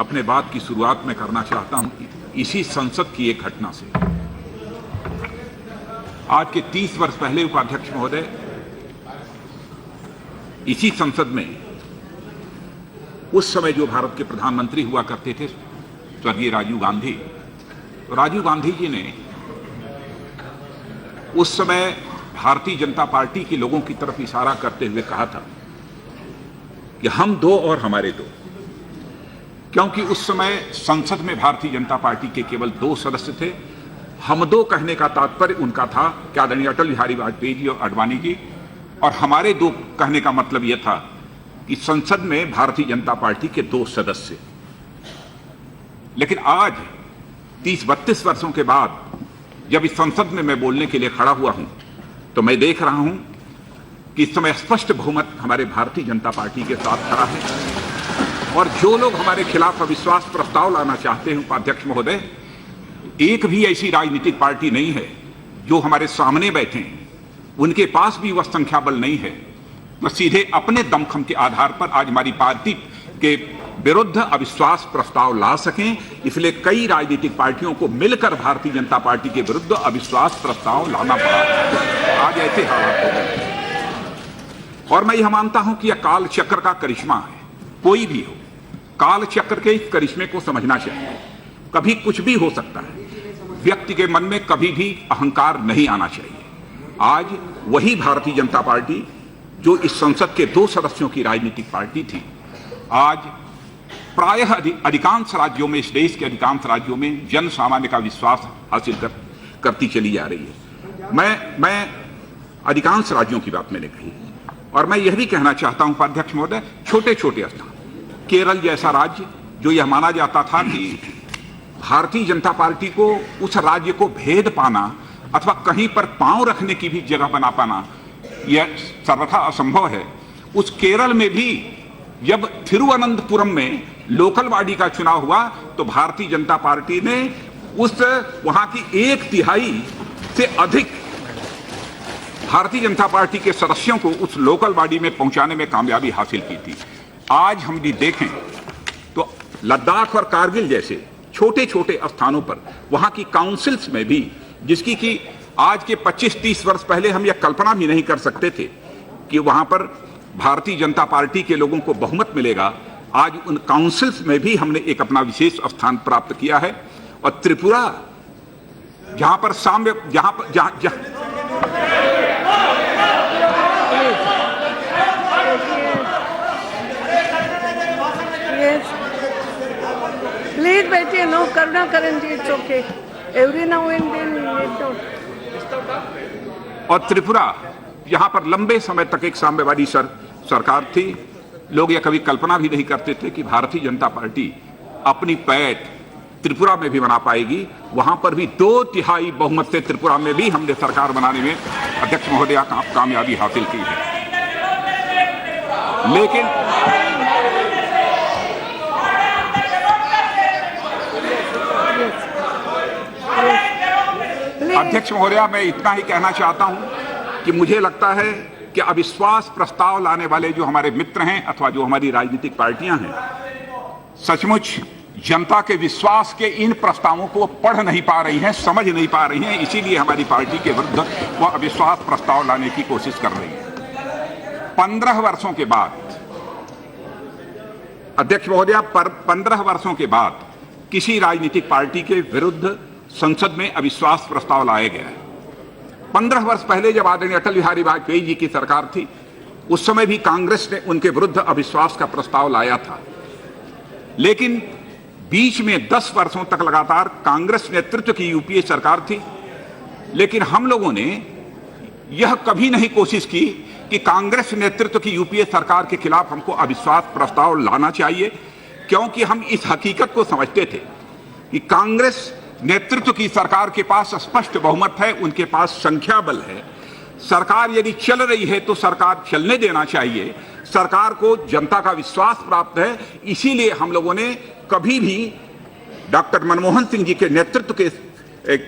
अपने बात की शुरुआत में करना चाहता हूं इसी संसद की एक घटना से। आज के 30 वर्ष पहले उपाध्यक्ष महोदय, इसी संसद में उस समय जो भारत के प्रधानमंत्री हुआ करते थे स्वर्गीय राजीव गांधी, तो राजीव गांधी जी ने उस समय भारतीय जनता पार्टी के लोगों की तरफ इशारा करते हुए कहा था कि हम दो और हमारे दो, क्योंकि उस समय संसद में भारतीय जनता पार्टी के केवल 2 सदस्य थे। हम दो कहने का तात्पर्य उनका था कि आदरणीय अटल बिहारी वाजपेयी जी और आडवाणी जी, और हमारे दो कहने का मतलब यह था कि संसद में भारतीय जनता पार्टी के 2 सदस्य। लेकिन आज 30-32 वर्षों के बाद जब इस संसद में मैं बोलने के लिए खड़ा हुआ हूं, तो मैं देख रहा हूं कि इस समय स्पष्ट बहुमत हमारे भारतीय जनता पार्टी के साथ खड़ा है। और जो लोग हमारे खिलाफ अविश्वास प्रस्ताव लाना चाहते हैं उपाध्यक्ष महोदय, एक भी ऐसी राजनीतिक पार्टी नहीं है जो हमारे सामने बैठे हैं, उनके पास भी वह संख्या बल नहीं है तो सीधे अपने दमखम के आधार पर आज हमारी पार्टी के विरुद्ध अविश्वास प्रस्ताव ला सकें। इसलिए कई राजनीतिक पार्टियों को मिलकर भारतीय जनता पार्टी के विरुद्ध अविश्वास प्रस्ताव लाना पड़ा। आज ऐसे हालात हो गए और मैं यह मानता हूं कि यह काल चक्र का करिश्मा है। कोई भी हो, काल चक्र के इस करिश्मे को समझना चाहिए। कभी कुछ भी हो सकता है, व्यक्ति के मन में कभी भी अहंकार नहीं आना चाहिए। आज वही भारतीय जनता पार्टी जो इस संसद के 2 सदस्यों की राजनीतिक पार्टी थी, आज प्रायः अधिकांश राज्यों में, इस देश के अधिकांश राज्यों में जन सामान्य का विश्वास हासिल करती चली जा रही है। मैं अधिकांश राज्यों की बात मैंने कही और मैं यह भी कहना चाहता हूं उपाध्यक्ष महोदय, छोटे छोटे स्थान, केरल जैसा राज्य जो यह माना जाता था कि भारतीय जनता पार्टी को उस राज्य को भेद पाना अथवा कहीं पर पांव रखने की भी जगह बना पाना यह सर्वथा असंभव है। उस केरल में भी जब थिरुवनंतपुरम में लोकल बॉडी का चुनाव हुआ तो भारतीय जनता पार्टी ने उस वहां की 1/3 से अधिक भारतीय जनता पार्टी के सदस्यों को उस लोकल बॉडी में पहुंचाने में कामयाबी हासिल की थी। आज हम भी देखें तो लद्दाख और कारगिल जैसे छोटे छोटे स्थानों पर वहां की काउंसिल्स में भी, जिसकी कि आज के 25-30 वर्ष पहले हम यह कल्पना भी नहीं कर सकते थे कि वहां पर भारतीय जनता पार्टी के लोगों को बहुमत मिलेगा, आज उन काउंसिल्स में भी हमने एक अपना विशेष स्थान प्राप्त किया है। और त्रिपुरा जहां पर साम्य, जहां प्लीज बैठिए, नो करुणा करें जी, it's okay, every now and then. और त्रिपुरा यहां पर लंबे समय तक एक साम्यवादी सरकार थी। लोग यह कभी कल्पना भी नहीं करते थे कि भारतीय जनता पार्टी अपनी पैठ त्रिपुरा में भी बना पाएगी। वहां पर भी 2/3 बहुमत से त्रिपुरा में भी हमने सरकार बनाने में अध्यक्ष महोदय कामयाबी हासिल की है। लेकिन अध्यक्ष महोदया, मैं इतना ही कहना चाहता हूं कि मुझे लगता है कि अविश्वास प्रस्ताव लाने वाले जो हमारे मित्र हैं अथवा जो हमारी राजनीतिक पार्टियां हैं, सचमुच जनता के विश्वास के इन प्रस्तावों को पढ़ नहीं पा रही हैं, समझ नहीं पा रही हैं। इसीलिए हमारी पार्टी के विरुद्ध वह अविश्वास प्रस्ताव लाने की कोशिश कर रही है। 15 वर्षों के बाद अध्यक्ष महोदया, 15 वर्षों के बाद किसी राजनीतिक पार्टी के विरुद्ध संसद में अविश्वास प्रस्ताव लाया गया है। 15 वर्ष पहले जब आदरणीय अटल बिहारी वाजपेयी जी की सरकार थी, उस समय भी कांग्रेस ने उनके विरुद्ध अविश्वास का प्रस्ताव लाया था। लेकिन बीच में 10 वर्षों तक लगातार कांग्रेस नेतृत्व की यूपीए सरकार थी। लेकिन हम लोगों ने यह कभी नहीं कोशिश की कि कांग्रेस नेतृत्व की यूपीए सरकार के खिलाफ हमको अविश्वास प्रस्ताव लाना चाहिए, क्योंकि हम इस हकीकत को समझते थे कि कांग्रेस नेतृत्व की सरकार के पास स्पष्ट बहुमत है, उनके पास संख्या बल है। सरकार यदि चल रही है तो सरकार चलने देना चाहिए। सरकार को जनता का विश्वास प्राप्त है। इसीलिए हम लोगों ने कभी भी डॉक्टर मनमोहन सिंह जी के नेतृत्व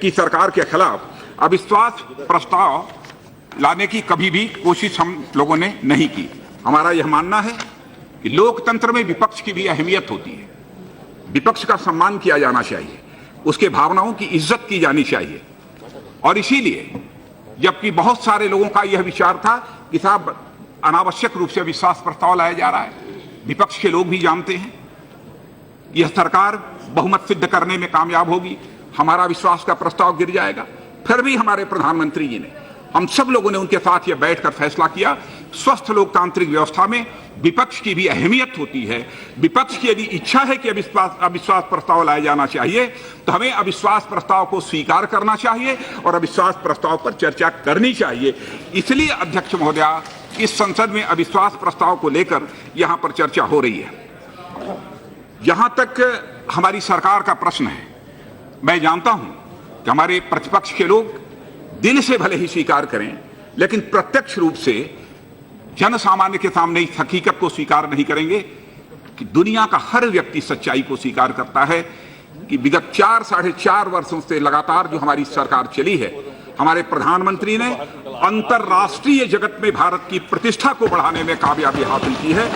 की सरकार के खिलाफ अविश्वास प्रस्ताव लाने की कभी भी कोशिश हम लोगों ने नहीं की। हमारा यह मानना है कि लोकतंत्र में विपक्ष की भी अहमियत होती है। विपक्ष का सम्मान किया जाना चाहिए, उसके भावनाओं की इज्जत की जानी चाहिए। और इसीलिए जबकि बहुत सारे लोगों का यह विचार था कि साहब अनावश्यक रूप से अविश्वास प्रस्ताव लाया जा रहा है, विपक्ष के लोग भी जानते हैं यह सरकार बहुमत सिद्ध करने में कामयाब होगी, हमारा विश्वास का प्रस्ताव गिर जाएगा। फिर भी हमारे प्रधानमंत्री जी ने, हम सब लोगों ने उनके साथ यह बैठकर फैसला किया, स्वस्थ लोकतांत्रिक व्यवस्था में विपक्ष की भी अहमियत होती है। विपक्ष की यदि इच्छा है कि अविश्वास प्रस्ताव लाया जाना चाहिए तो हमें अविश्वास प्रस्ताव को स्वीकार करना चाहिए और अविश्वास प्रस्ताव पर चर्चा करनी चाहिए। इसलिए अध्यक्ष महोदया, इस संसद में अविश्वास प्रस्ताव को लेकर यहां पर चर्चा हो रही है। जहां तक हमारी सरकार का प्रश्न है, मैं जानता हूं कि हमारे प्रतिपक्ष के लोग दिल से भले ही स्वीकार करें, लेकिन प्रत्यक्ष रूप से जन सामान्य के सामने इस हकीकत को स्वीकार नहीं करेंगे कि दुनिया का हर व्यक्ति सच्चाई को स्वीकार करता है कि विगत 4-4.5 वर्षों से लगातार जो हमारी सरकार चली है, हमारे प्रधानमंत्री ने अंतर्राष्ट्रीय जगत में भारत की प्रतिष्ठा को बढ़ाने में कामयाबी हासिल की है।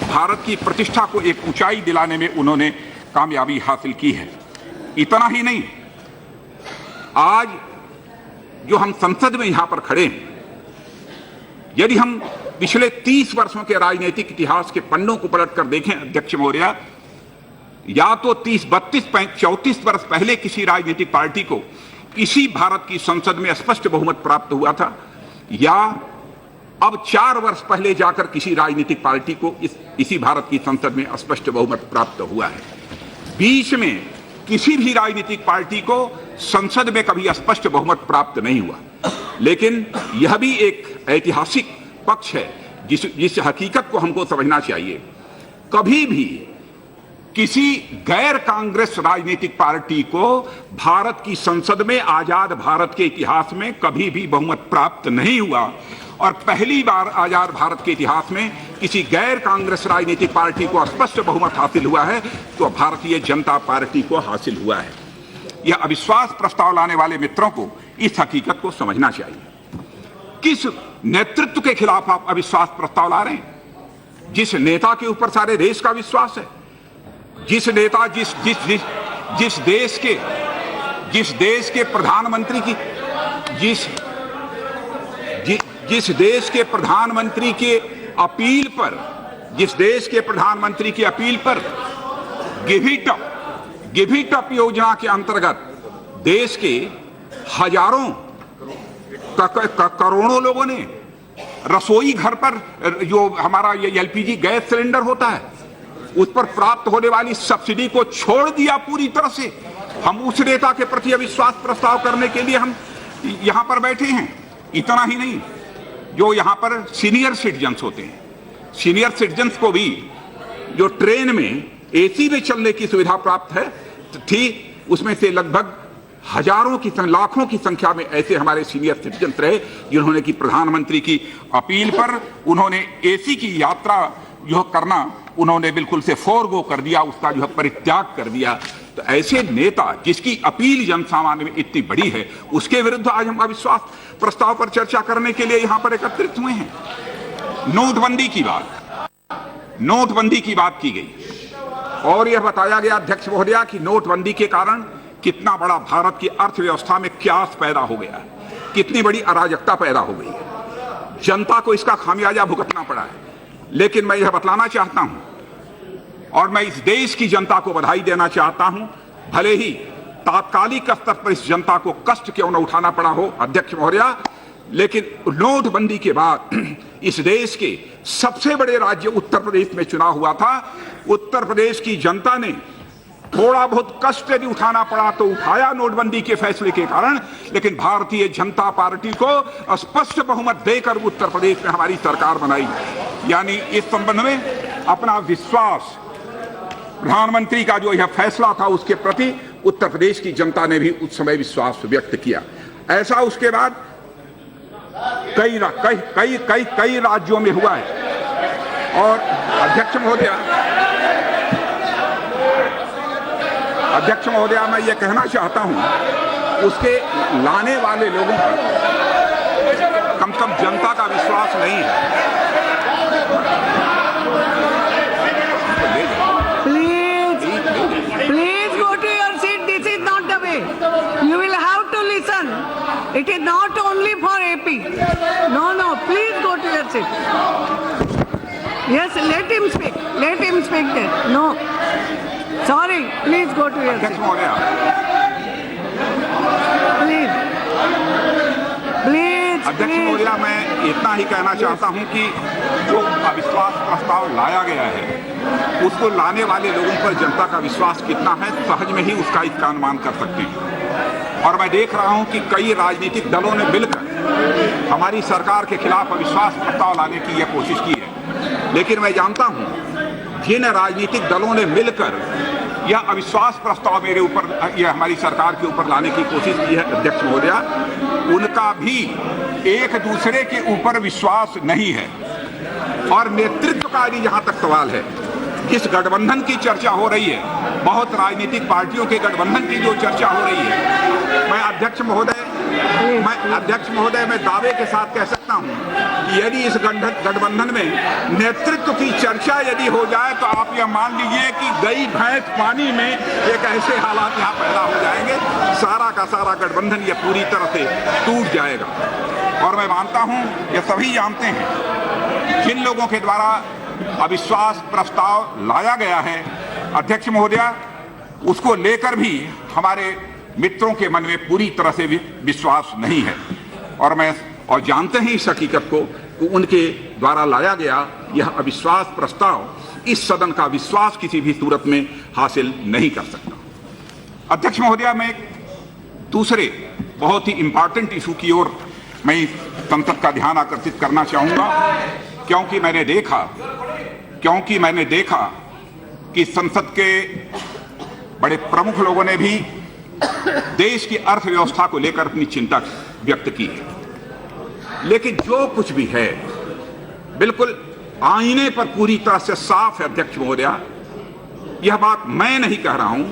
भारत की प्रतिष्ठा को एक ऊंचाई दिलाने में उन्होंने कामयाबी हासिल की है। इतना ही नहीं, आज जो हम संसद में यहां पर खड़े हैं, यदि हम पिछले 30 वर्षों के राजनीतिक इतिहास के पन्नों को पलटकर देखें अध्यक्ष महोदया, या तो 30, 32, 34 वर्ष पहले किसी राजनीतिक पार्टी को इसी भारत की संसद में स्पष्ट बहुमत प्राप्त हुआ था, या अब 4 वर्ष पहले जाकर किसी राजनीतिक पार्टी को इसी भारत की संसद में स्पष्ट बहुमत प्राप्त हुआ है। बीच में किसी भी राजनीतिक पार्टी को संसद में कभी स्पष्ट बहुमत प्राप्त नहीं हुआ। लेकिन यह भी एक ऐतिहासिक पक्ष है जिस हकीकत को हमको समझना चाहिए। कभी भी किसी गैर कांग्रेस राजनीतिक पार्टी को भारत की संसद में आजाद भारत के इतिहास में कभी भी बहुमत प्राप्त नहीं हुआ, और पहली बार आजाद भारत के इतिहास में किसी गैर कांग्रेस राजनीतिक पार्टी को स्पष्ट बहुमत हासिल हुआ है तो भारतीय जनता पार्टी को हासिल हुआ है। यह अविश्वास प्रस्ताव लाने वाले मित्रों को इस हकीकत को समझना चाहिए। किस नेतृत्व के खिलाफ आप अविश्वास प्रस्ताव ला रहे हैं? जिस नेता के ऊपर सारे देश का विश्वास है, जिस नेता जिस देश के प्रधानमंत्री की जिस देश के प्रधानमंत्री के अपील पर गिव इट अप योजना के अंतर्गत देश के हजारों करोड़ों लोगों ने रसोई घर पर जो हमारा ये एलपीजी गैस सिलेंडर होता है उस पर प्राप्त होने वाली सब्सिडी को छोड़ दिया पूरी तरह से। हम उस नेता के प्रति अविश्वास प्रस्ताव करने के लिए हम यहां पर बैठे हैं। इतना ही नहीं, जो यहां पर सीनियर सिटीजन्स होते हैं, सीनियर सिटीजन्स को भी जो ट्रेन में एसी में चलने की सुविधा प्राप्त है थी, उसमें से लगभग लाखों की संख्या में ऐसे हमारे सीनियर सिटीजन्स रहे जिन्होंने कि प्रधानमंत्री की अपील पर उन्होंने एसी की यात्रा जो करना उन्होंने बिल्कुल से फोरगो कर दिया, उसका जो है परित्याग कर दिया। तो ऐसे नेता जिसकी अपील जनसामान्य में इतनी बड़ी है, उसके विरुद्ध आज हम अविश्वास प्रस्ताव पर चर्चा करने के लिए यहां पर एकत्रित हुए हैं। नोटबंदी की बात की गई और यह बताया गया अध्यक्ष महोदया कि नोटबंदी के कारण कितना बड़ा भारत की अर्थव्यवस्था में क्यास पैदा हो गया है, कितनी बड़ी अराजकता पैदा हो गई है। जनता को इसका खामियाजा भुगतना पड़ा है। लेकिन मैं यह बतलाना चाहता हूं और मैं इस देश की जनता को बधाई देना चाहता हूं, भले ही तात्कालिक स्तर पर इस जनता को कष्ट क्यों न उठाना पड़ा हो अध्यक्ष महोदया, लेकिन नोटबंदी के बाद इस देश के सबसे बड़े राज्य उत्तर प्रदेश में चुनाव हुआ था। उत्तर प्रदेश की जनता ने थोड़ा बहुत कष्ट यदि उठाना पड़ा तो उठाया नोटबंदी के फैसले के कारण, लेकिन भारतीय जनता पार्टी को स्पष्ट बहुमत देकर उत्तर प्रदेश में हमारी सरकार बनाई। यानी इस संबंध में अपना विश्वास, प्रधानमंत्री का जो यह फैसला था उसके प्रति उत्तर प्रदेश की जनता ने भी उस समय विश्वास व्यक्त किया। ऐसा उसके बाद कई राज्यों में हुआ है। और अध्यक्ष महोदया मैं ये कहना चाहता हूं, उसके लाने वाले लोगों पर कम से कम जनता का विश्वास नहीं है। Please It is not only for AP. No, no, please go to your seat. Yes, let him speak. Let him speak then. No. Sorry, please go to your अध्यक्ष seat. महोदया, Please. Please, अध्यक्ष please. महोदया, मैं इतना ही कहना चाहता हूं कि जो अविश्वास प्रस्ताव लाया गया है उसको लाने वाले लोगों पर जनता का विश्वास कितना है, सहज में ही इसका अनुमान कर सकते हैं। और मैं देख रहा हूं कि कई राजनीतिक दलों ने मिलकर हमारी सरकार के खिलाफ अविश्वास प्रस्ताव लाने की यह कोशिश की है, लेकिन मैं जानता हूं जिन राजनीतिक दलों ने मिलकर यह अविश्वास प्रस्ताव मेरे ऊपर, यह हमारी सरकार के ऊपर लाने की कोशिश की है अध्यक्ष महोदया, उनका भी एक दूसरे के ऊपर विश्वास नहीं है। और नेतृत्व का यदि जहां तक सवाल है, जिस गठबंधन की चर्चा हो रही है, बहुत राजनीतिक पार्टियों के गठबंधन की जो चर्चा हो रही है, मैं अध्यक्ष महोदय मैं दावे के साथ कह सकता हूं कि यदि इस गठबंधन में नेतृत्व की चर्चा यदि हो जाए तो आप यह मान लीजिए कि गई भैंस पानी में एक ऐसे हालात यहां पैदा हो जाएंगे, सारा का सारा गठबंधन यह पूरी तरह से टूट जाएगा। और मैं मानता हूं, ये सभी जानते हैं, जिन लोगों के द्वारा अविश्वास प्रस्ताव लाया गया है अध्यक्ष महोदया, उसको लेकर भी हमारे मित्रों के मन में पूरी तरह से विश्वास नहीं है। और जानते हैं इस हकीकत को कि उनके द्वारा लाया गया यह अविश्वास प्रस्ताव इस सदन का विश्वास किसी भी सूरत में हासिल नहीं कर सकता। अध्यक्ष महोदया, मैं एक दूसरे बहुत ही इंपॉर्टेंट इशू की ओर मैं संसद का ध्यान आकर्षित करना चाहूंगा, क्योंकि मैंने देखा कि संसद के बड़े प्रमुख लोगों ने भी देश की अर्थव्यवस्था को लेकर अपनी चिंता व्यक्त की है। लेकिन जो कुछ भी है बिल्कुल आईने पर पूरी तरह से साफ है अध्यक्ष महोदया। यह बात मैं नहीं कह रहा हूं,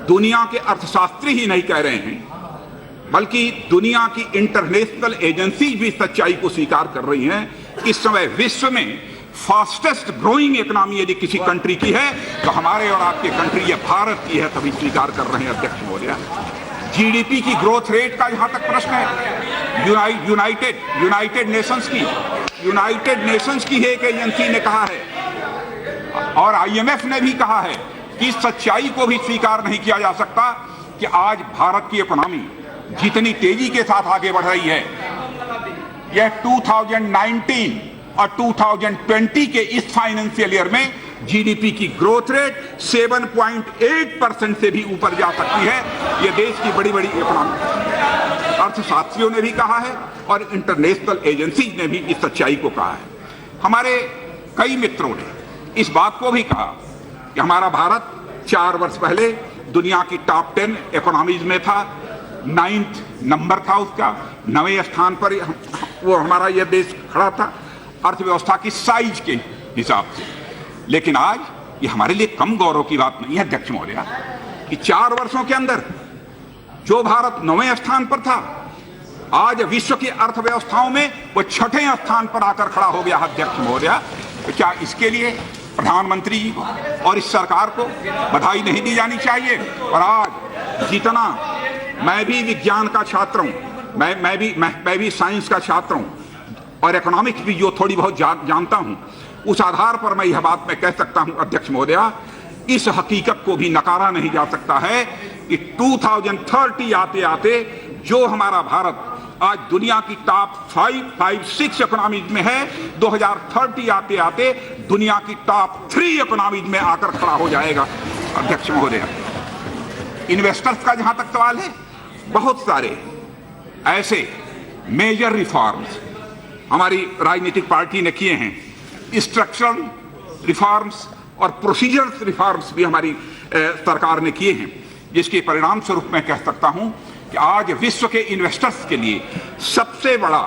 दुनिया के अर्थशास्त्री ही नहीं कह रहे हैं, बल्कि दुनिया की इंटरनेशनल एजेंसी भी सच्चाई को स्वीकार कर रही हैं। इस समय विश्व में फास्टेस्ट ग्रोइंग इकोनॉमी यदि किसी कंट्री की है तो हमारे और आपके कंट्री ये भारत की है, तभी स्वीकार कर रहे हैं अध्यक्ष महोदया। जीडीपी की ग्रोथ रेट का जहां तक प्रश्न है, यूनाइटेड नेशंस की एक एजेंसी ने कहा है और आईएमएफ ने भी कहा है कि इस सच्चाई को भी स्वीकार नहीं किया जा सकता कि आज भारत की इकोनॉमी जितनी तेजी के साथ आगे बढ़ रही है, यह 2019 और 2020 के इस फाइनेंशियल ईयर में जीडीपी की ग्रोथ रेट 7.8% से भी ऊपर जा सकती है। यह देश की बड़ी बड़ी इकोनॉमी अर्थशास्त्रियों ने भी कहा है और इंटरनेशनल एजेंसीज ने भी इस सच्चाई को कहा है। हमारे कई मित्रों ने इस बात को भी कहा कि हमारा भारत 4 वर्ष पहले दुनिया की टॉप 10 इकोनॉमीज में था, 9th नंबर था उसका, 9वें स्थान पर वो हमारा यह देश खड़ा था अर्थव्यवस्था की साइज के हिसाब से। लेकिन आज ये हमारे लिए कम गौरव की बात नहीं है अध्यक्ष महोदया कि 4 वर्षों के अंदर जो भारत 9वें स्थान पर था, आज विश्व की अर्थव्यवस्थाओं में वो 6ठे स्थान पर आकर खड़ा हो गया अध्यक्ष महोदया। तो क्या इसके लिए प्रधानमंत्री जी को और इस सरकार को बधाई नहीं दी जानी चाहिए? और आज जितना मैं भी विज्ञान का छात्र हूं, मैं भी साइंस का छात्र हूं और इकोनॉमिक्स भी जो थोड़ी बहुत जानता हूं, उस आधार पर मैं यह बात मैं कह सकता हूं अध्यक्ष महोदया, इस हकीकत को भी नकारा नहीं जा सकता है कि 2030 आते आते जो हमारा भारत आज दुनिया की टॉप 5-6 इकोनॉमीज में है, 2030 आते आते दुनिया की टॉप 3 इकोनॉमीज में आकर खड़ा हो जाएगा अध्यक्ष महोदया। इन्वेस्टर्स का जहां तक सवाल है, बहुत सारे ऐसे मेजर रिफॉर्म्स हमारी राजनीतिक पार्टी ने किए हैं, स्ट्रक्चरल रिफॉर्म्स और प्रोसीजरल रिफॉर्म्स भी हमारी सरकार ने किए हैं, जिसके परिणाम स्वरूप मैं कह सकता हूं कि आज विश्व के इन्वेस्टर्स के लिए सबसे बड़ा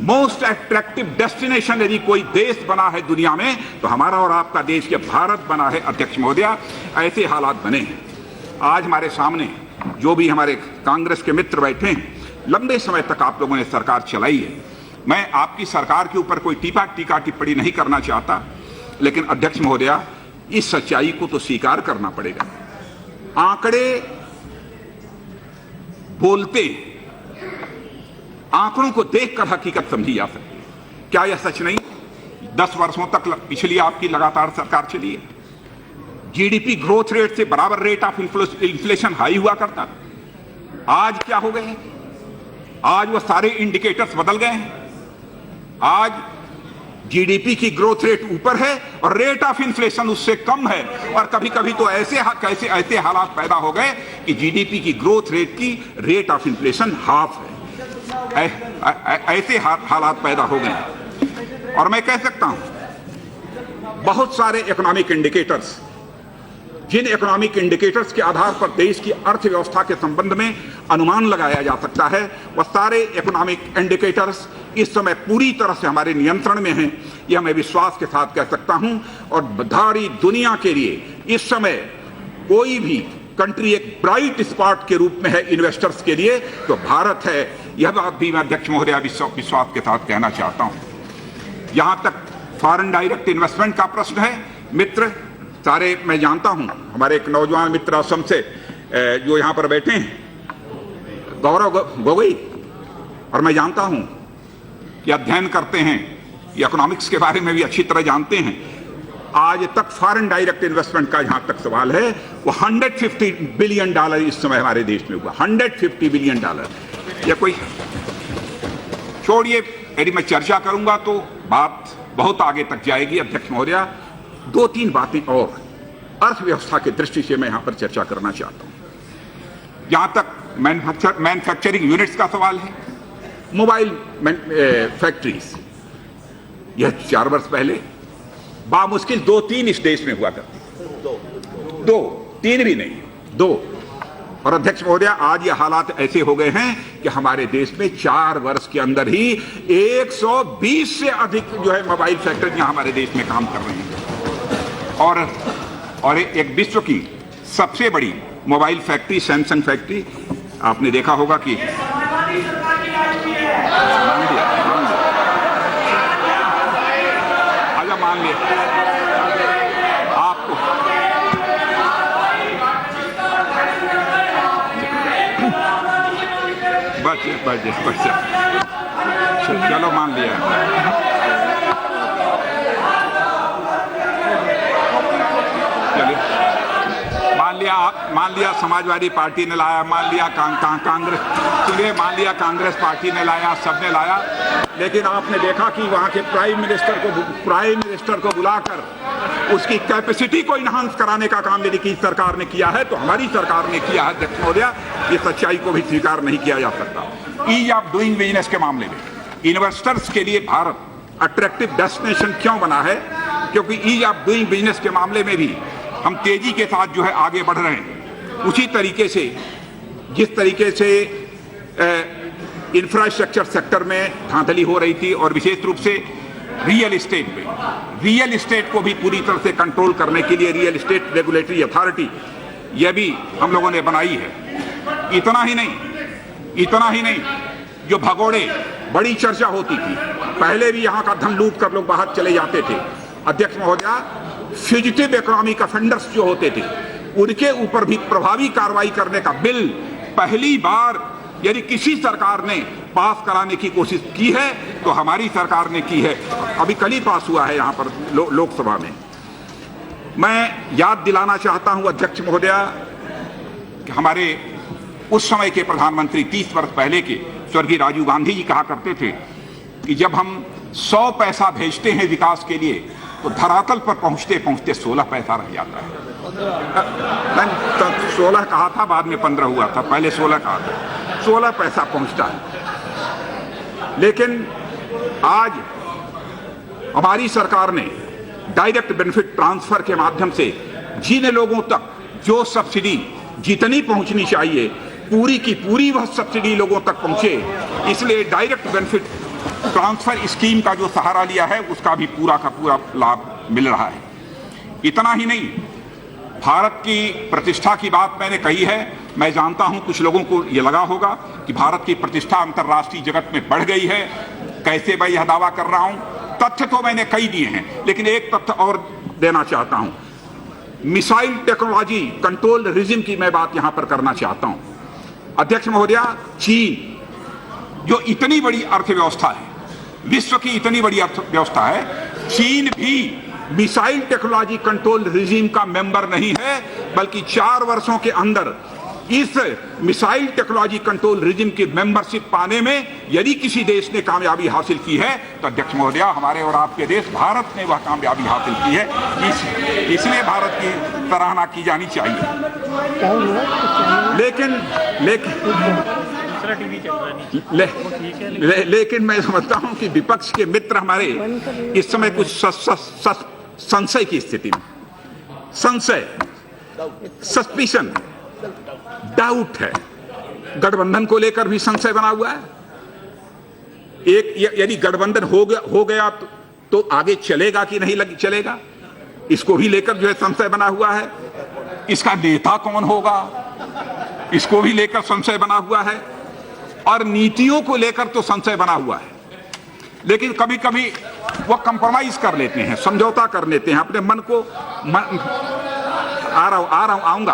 मोस्ट अट्रैक्टिव डेस्टिनेशन यदि कोई देश बना है दुनिया में तो हमारा और आपका देश के भारत बना है अध्यक्ष महोदया। ऐसे हालात बने हैं। आज हमारे सामने जो भी हमारे कांग्रेस के मित्र बैठे हैं, लंबे समय तक आप लोगों ने सरकार चलाई है। मैं आपकी सरकार के ऊपर कोई टीका टिप्पणी नहीं करना चाहता, लेकिन अध्यक्ष महोदया इस सच्चाई को तो स्वीकार करना पड़ेगा। आंकड़े बोलते आंकड़ों को देखकर हकीकत समझी जा सकती है। क्या यह सच नहीं? 10 वर्षों तक पिछली आपकी लगातार सरकार चली है, जीडीपी ग्रोथ रेट से बराबर रेट ऑफ इन्फ्लेशन हाई हुआ करता। आज क्या हो गए? आज वो सारे इंडिकेटर्स बदल गए हैं। आज जीडीपी की ग्रोथ रेट ऊपर है और रेट ऑफ इन्फ्लेशन उससे कम है, और कभी कभी तो ऐसे हालात पैदा हो गए कि जीडीपी की ग्रोथ रेट की रेट ऑफ इन्फ्लेशन हाफ है। ऐसे हालात पैदा हो गए। और मैं कह सकता हूं बहुत सारे इकोनॉमिक इंडिकेटर्स, जिन इकोनॉमिक इंडिकेटर्स के आधार पर देश की अर्थव्यवस्था के संबंध में अनुमान लगाया जा सकता है, वह सारे इकोनॉमिक इंडिकेटर्स इस समय पूरी तरह से हमारे नियंत्रण में हैं, यह मैं विश्वास के साथ कह सकता हूं। और सारी दुनिया के लिए इस समय कोई भी कंट्री एक ब्राइट स्पॉट के रूप में है इन्वेस्टर्स के लिए, तो भारत है। यह बात भी मैं अध्यक्ष महोदय विश्वास के साथ कहना चाहता हूं। यहां तक फॉरेन डायरेक्ट इन्वेस्टमेंट का प्रश्न है, मित्र सारे मैं जानता हूं, हमारे एक नौजवान मित्र असम से जो यहां पर बैठे हैं, गौरव गोगोई, और मैं जानता हूं कि अध्ययन करते हैं, इकोनॉमिक्स के बारे में भी अच्छी तरह जानते हैं। आज तक फॉरेन डायरेक्ट इन्वेस्टमेंट का जहां तक सवाल है, वो $150 बिलियन इस समय हमारे देश में हुआ। $150 बिलियन। यह कोई छोड़िए, यदि मैं चर्चा करूंगा तो बात बहुत आगे तक जाएगी। अध्यक्ष महोदय, 2-3 बातें और अर्थव्यवस्था की दृष्टि से मैं यहां पर चर्चा करना चाहता हूं। जहां तक मैन्युफैक्चरिंग यूनिट्स का सवाल है, मोबाइल फैक्ट्रीज, यह 4 वर्ष पहले बामुश्किल 2-3 इस देश में हुआ करती, 2, 3 भी नहीं, 2। और अध्यक्ष महोदय, आज ये हालात ऐसे हो गए हैं कि हमारे देश में 4 वर्ष के अंदर ही 120 से अधिक जो है मोबाइल फैक्ट्रियां हमारे देश में काम कर रही हैं। और एक विश्व की सबसे बड़ी मोबाइल फैक्ट्री सैमसंग फैक्ट्री, आपने देखा होगा कि मान लिया आपको, बस चलो मान लिया। मान लिया समाजवादी पार्टी ने लाया, मान लिया कांग्रेस, चलिए मान लिया कांग्रेस पार्टी ने लाया, सबने लाया, लेकिन आपने देखा कि वहां के प्राइम मिनिस्टर को बुलाकर उसकी कैपेसिटी को इनहांस कराने का काम यदि की सरकार ने किया है तो हमारी सरकार ने किया है। अध्यक्ष महोदय, ये सच्चाई को भी स्वीकार नहीं किया जा सकता। ईज ऑफ डूइंग बिजनेस के मामले में इन्वेस्टर्स के लिए भारत अट्रैक्टिव डेस्टिनेशन क्यों बना है? क्योंकि ईज ऑफ डूइंग बिजनेस के मामले में भी हम तेजी के साथ जो है आगे बढ़ रहे हैं। उसी तरीके से जिस तरीके से इंफ्रास्ट्रक्चर सेक्टर में धांधली हो रही थी, और विशेष रूप से रियल एस्टेट को भी पूरी तरह से कंट्रोल करने के लिए रियल एस्टेट रेगुलेटरी अथॉरिटी यह भी हम लोगों ने बनाई है। इतना ही नहीं, जो भगोड़े बड़ी चर्चा होती थी, पहले भी यहाँ का धन लूट कर लोग बाहर चले जाते थे। अध्यक्ष महोदय, फ्यूजिटिव इकोनॉमिक ऑफेंडर्स जो होते थे, उनके ऊपर भी प्रभावी कार्रवाई करने का बिल पहली बार यदि किसी सरकार ने पास कराने की कोशिश की है तो हमारी सरकार ने की है। अभी कल ही पास हुआ है यहाँ पर लोकसभा में। मैं याद दिलाना चाहता हूं अध्यक्ष महोदय कि हमारे उस समय के प्रधानमंत्री 30 वर्ष पहले के स्वर्गीय राजीव गांधी जी कहा करते थे कि जब हम 100 पैसा भेजते हैं विकास के लिए तो धरातल पर पहुंचते पहुंचते 16 पैसा रह जाता है। 16 कहा था, बाद में 15 हुआ था, पहले 16 कहा था, 16 पैसा पहुंचता है। लेकिन आज हमारी सरकार ने डायरेक्ट बेनिफिट ट्रांसफर के माध्यम से जिन लोगों तक जो सब्सिडी जितनी पहुंचनी चाहिए पूरी की पूरी वह सब्सिडी लोगों तक पहुंचे, इसलिए डायरेक्ट बेनिफिट ट्रांसफर स्कीम का जो सहारा लिया है उसका भी पूरा का पूरा लाभ मिल रहा है। इतना ही नहीं, भारत की प्रतिष्ठा की बात मैंने कही है। मैं जानता हूं कुछ लोगों को यह लगा होगा कि भारत की प्रतिष्ठा अंतर्राष्ट्रीय जगत में बढ़ गई है। कैसे मैं यह दावा कर रहा हूं? तथ्य तो मैंने कई दिए हैं, लेकिन एक तथ्य और देना चाहता हूं। मिसाइल टेक्नोलॉजी कंट्रोल रिजिम की मैं बात यहां पर करना चाहता हूं। अध्यक्ष महोदय, चीन जो इतनी बड़ी अर्थव्यवस्था है, विश्व की इतनी बड़ी अर्थव्यवस्था है, चीन भी मिसाइल टेक्नोलॉजी कंट्रोल रिजीम का मेंबर नहीं है, बल्कि 4 वर्षों के अंदर इस मिसाइल टेक्नोलॉजी कंट्रोल रिजीम की मेंबरशिप पाने में यदि किसी देश ने कामयाबी हासिल की है तो अध्यक्ष महोदय, हमारे और आपके देश भारत ने वह कामयाबी हासिल की है। इसलिए भारत की सराहना की जानी चाहिए। लेकिन मैं समझता हूं कि विपक्ष के मित्र हमारे इस समय कुछ संशय की स्थिति में, संशय, सस्पिशन, डाउट है। गठबंधन को लेकर भी संशय बना हुआ है। यदि गठबंधन हो गया तो आगे चलेगा कि नहीं चलेगा, इसको भी लेकर जो है संशय बना हुआ है। इसका नेता कौन होगा, इसको भी लेकर संशय बना हुआ है। और नीतियों को लेकर तो संशय बना हुआ है। लेकिन कभी कभी वो कंप्रोमाइज कर लेते हैं, समझौता कर लेते हैं अपने मन को। आऊंगा,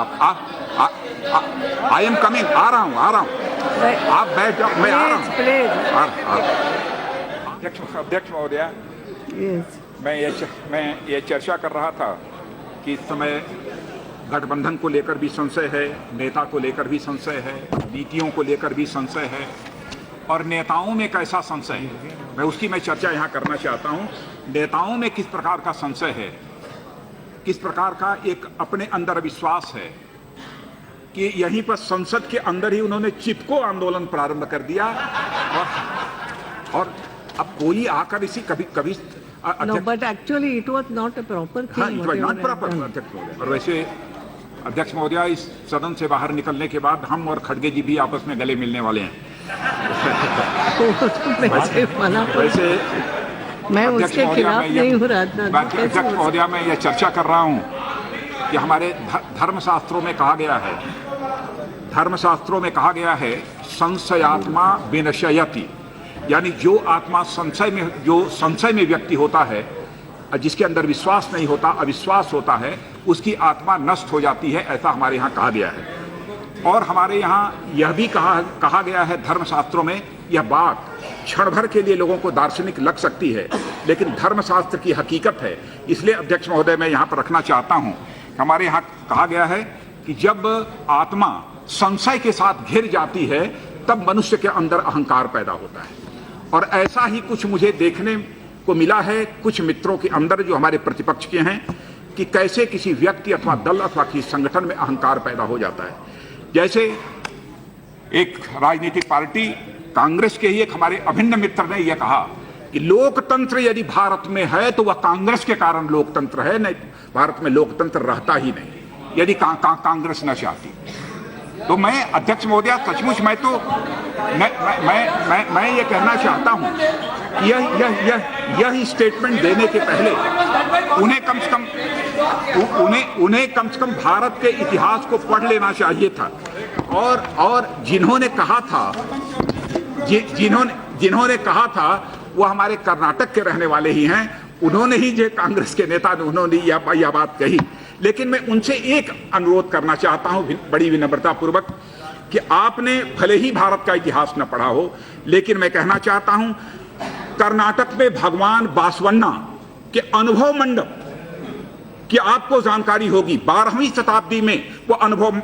आई एम कमिंग, आ रहा हूं, आप बैठ जाओ, मैं आ रहा हूं। अध्यक्ष महोदया, मैं ये चर्चा कर रहा था कि इस समय गठबंधन को लेकर भी संशय है, नेता को लेकर भी संशय है, नीतियों को लेकर भी संशय है, और नेताओं में कैसा संशय है, मैं चर्चा यहाँ करना चाहता हूँ। नेताओं में किस प्रकार का संशय है, किस प्रकार का एक अपने अंदर विश्वास है कि यहीं पर संसद के अंदर ही उन्होंने चिपको आंदोलन प्रारंभ कर दिया, और अब कोई आकर इसी कभी No, but actually it was not a proper thing. हाँ, it was not proper, अध्यक्ष महोदय। और वैसे अध्यक्ष महोदय, इस सदन से बाहर निकलने के बाद हम और खड़गे जी भी आपस में गले मिलने वाले हैं। वैसे मैं उसके खिलाफ नहीं हूँ राजनाथ। अध्यक्ष महोदय, मैं यह चर्चा कर रहा हूँ कि हमारे धर्मशास्त्रों में कहा गया है, संशयात्मा विनश्यति, यानी जो आत्मा संशय में व्यक्ति होता है, जिसके अंदर विश्वास नहीं होता, अविश्वास होता है, उसकी आत्मा नष्ट हो जाती है, ऐसा हमारे यहाँ कहा गया है। और हमारे यहाँ यह भी कहा गया है धर्मशास्त्रों में, यह बात क्षण भर के लिए लोगों को दार्शनिक लग सकती है, लेकिन धर्मशास्त्र की हकीकत है। इसलिए अध्यक्ष महोदय, मैं यहाँ पर रखना चाहता हूँ, हमारे यहाँ कहा गया है कि जब आत्मा संशय के साथ घिर जाती है तब मनुष्य के अंदर अहंकार पैदा होता है। और ऐसा ही कुछ मुझे देखने को मिला है कुछ मित्रों के अंदर जो हमारे प्रतिपक्ष के हैं, कि कैसे किसी व्यक्ति अथवा दल अथवा किसी संगठन में अहंकार पैदा हो जाता है। जैसे एक राजनीतिक पार्टी कांग्रेस के ही एक हमारे अभिन्न मित्र ने यह कहा कि लोकतंत्र यदि भारत में है तो वह कांग्रेस के कारण लोकतंत्र है, नहीं भारत में लोकतंत्र रहता ही नहीं यदि कांग्रेस न चाहती। तो मैं अध्यक्ष महोदय, सचमुच मैं ये कहना चाहता हूं कि यह स्टेटमेंट देने के पहले उन्हें कम से कम भारत के इतिहास को पढ़ लेना चाहिए था। और जिन्होंने कहा था वो हमारे कर्नाटक के रहने वाले ही हैं, उन्होंने ही जो कांग्रेस के नेता ने उन्होंने यह बात कही। लेकिन मैं उनसे एक अनुरोध करना चाहता हूं बड़ी विनम्रता पूर्वक, कि आपने भले ही भारत का इतिहास न पढ़ा हो, लेकिन मैं कहना चाहता हूं कर्नाटक में भगवान बासवन्ना के अनुभव मंडप की आपको जानकारी होगी। 12वीं शताब्दी में वो अनुभव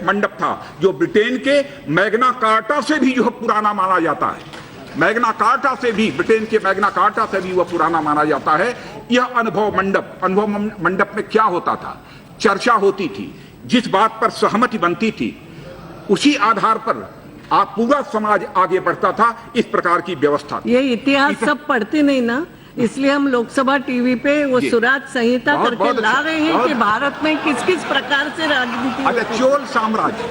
मंडप था जो ब्रिटेन के मैग्ना कार्टा से भी जो पुराना माना जाता है। मैग्ना कार्टा से भी, ब्रिटेन के मैग्ना कार्टा से भी वह पुराना माना जाता है। यह अनुभव मंडप में क्या होता था? चर्चा होती थी, जिस बात पर सहमति बनती थी उसी आधार पर आप पूरा समाज आगे बढ़ता था। इस प्रकार की व्यवस्था। ये इतिहास सब पढ़ते नहीं ना, इसलिए हम लोकसभा टीवी पे वो सुराज संहिता करके ला रहे हैं कि भारत में किस किस प्रकार से राजनीति। अच्छा, चोल साम्राज्य,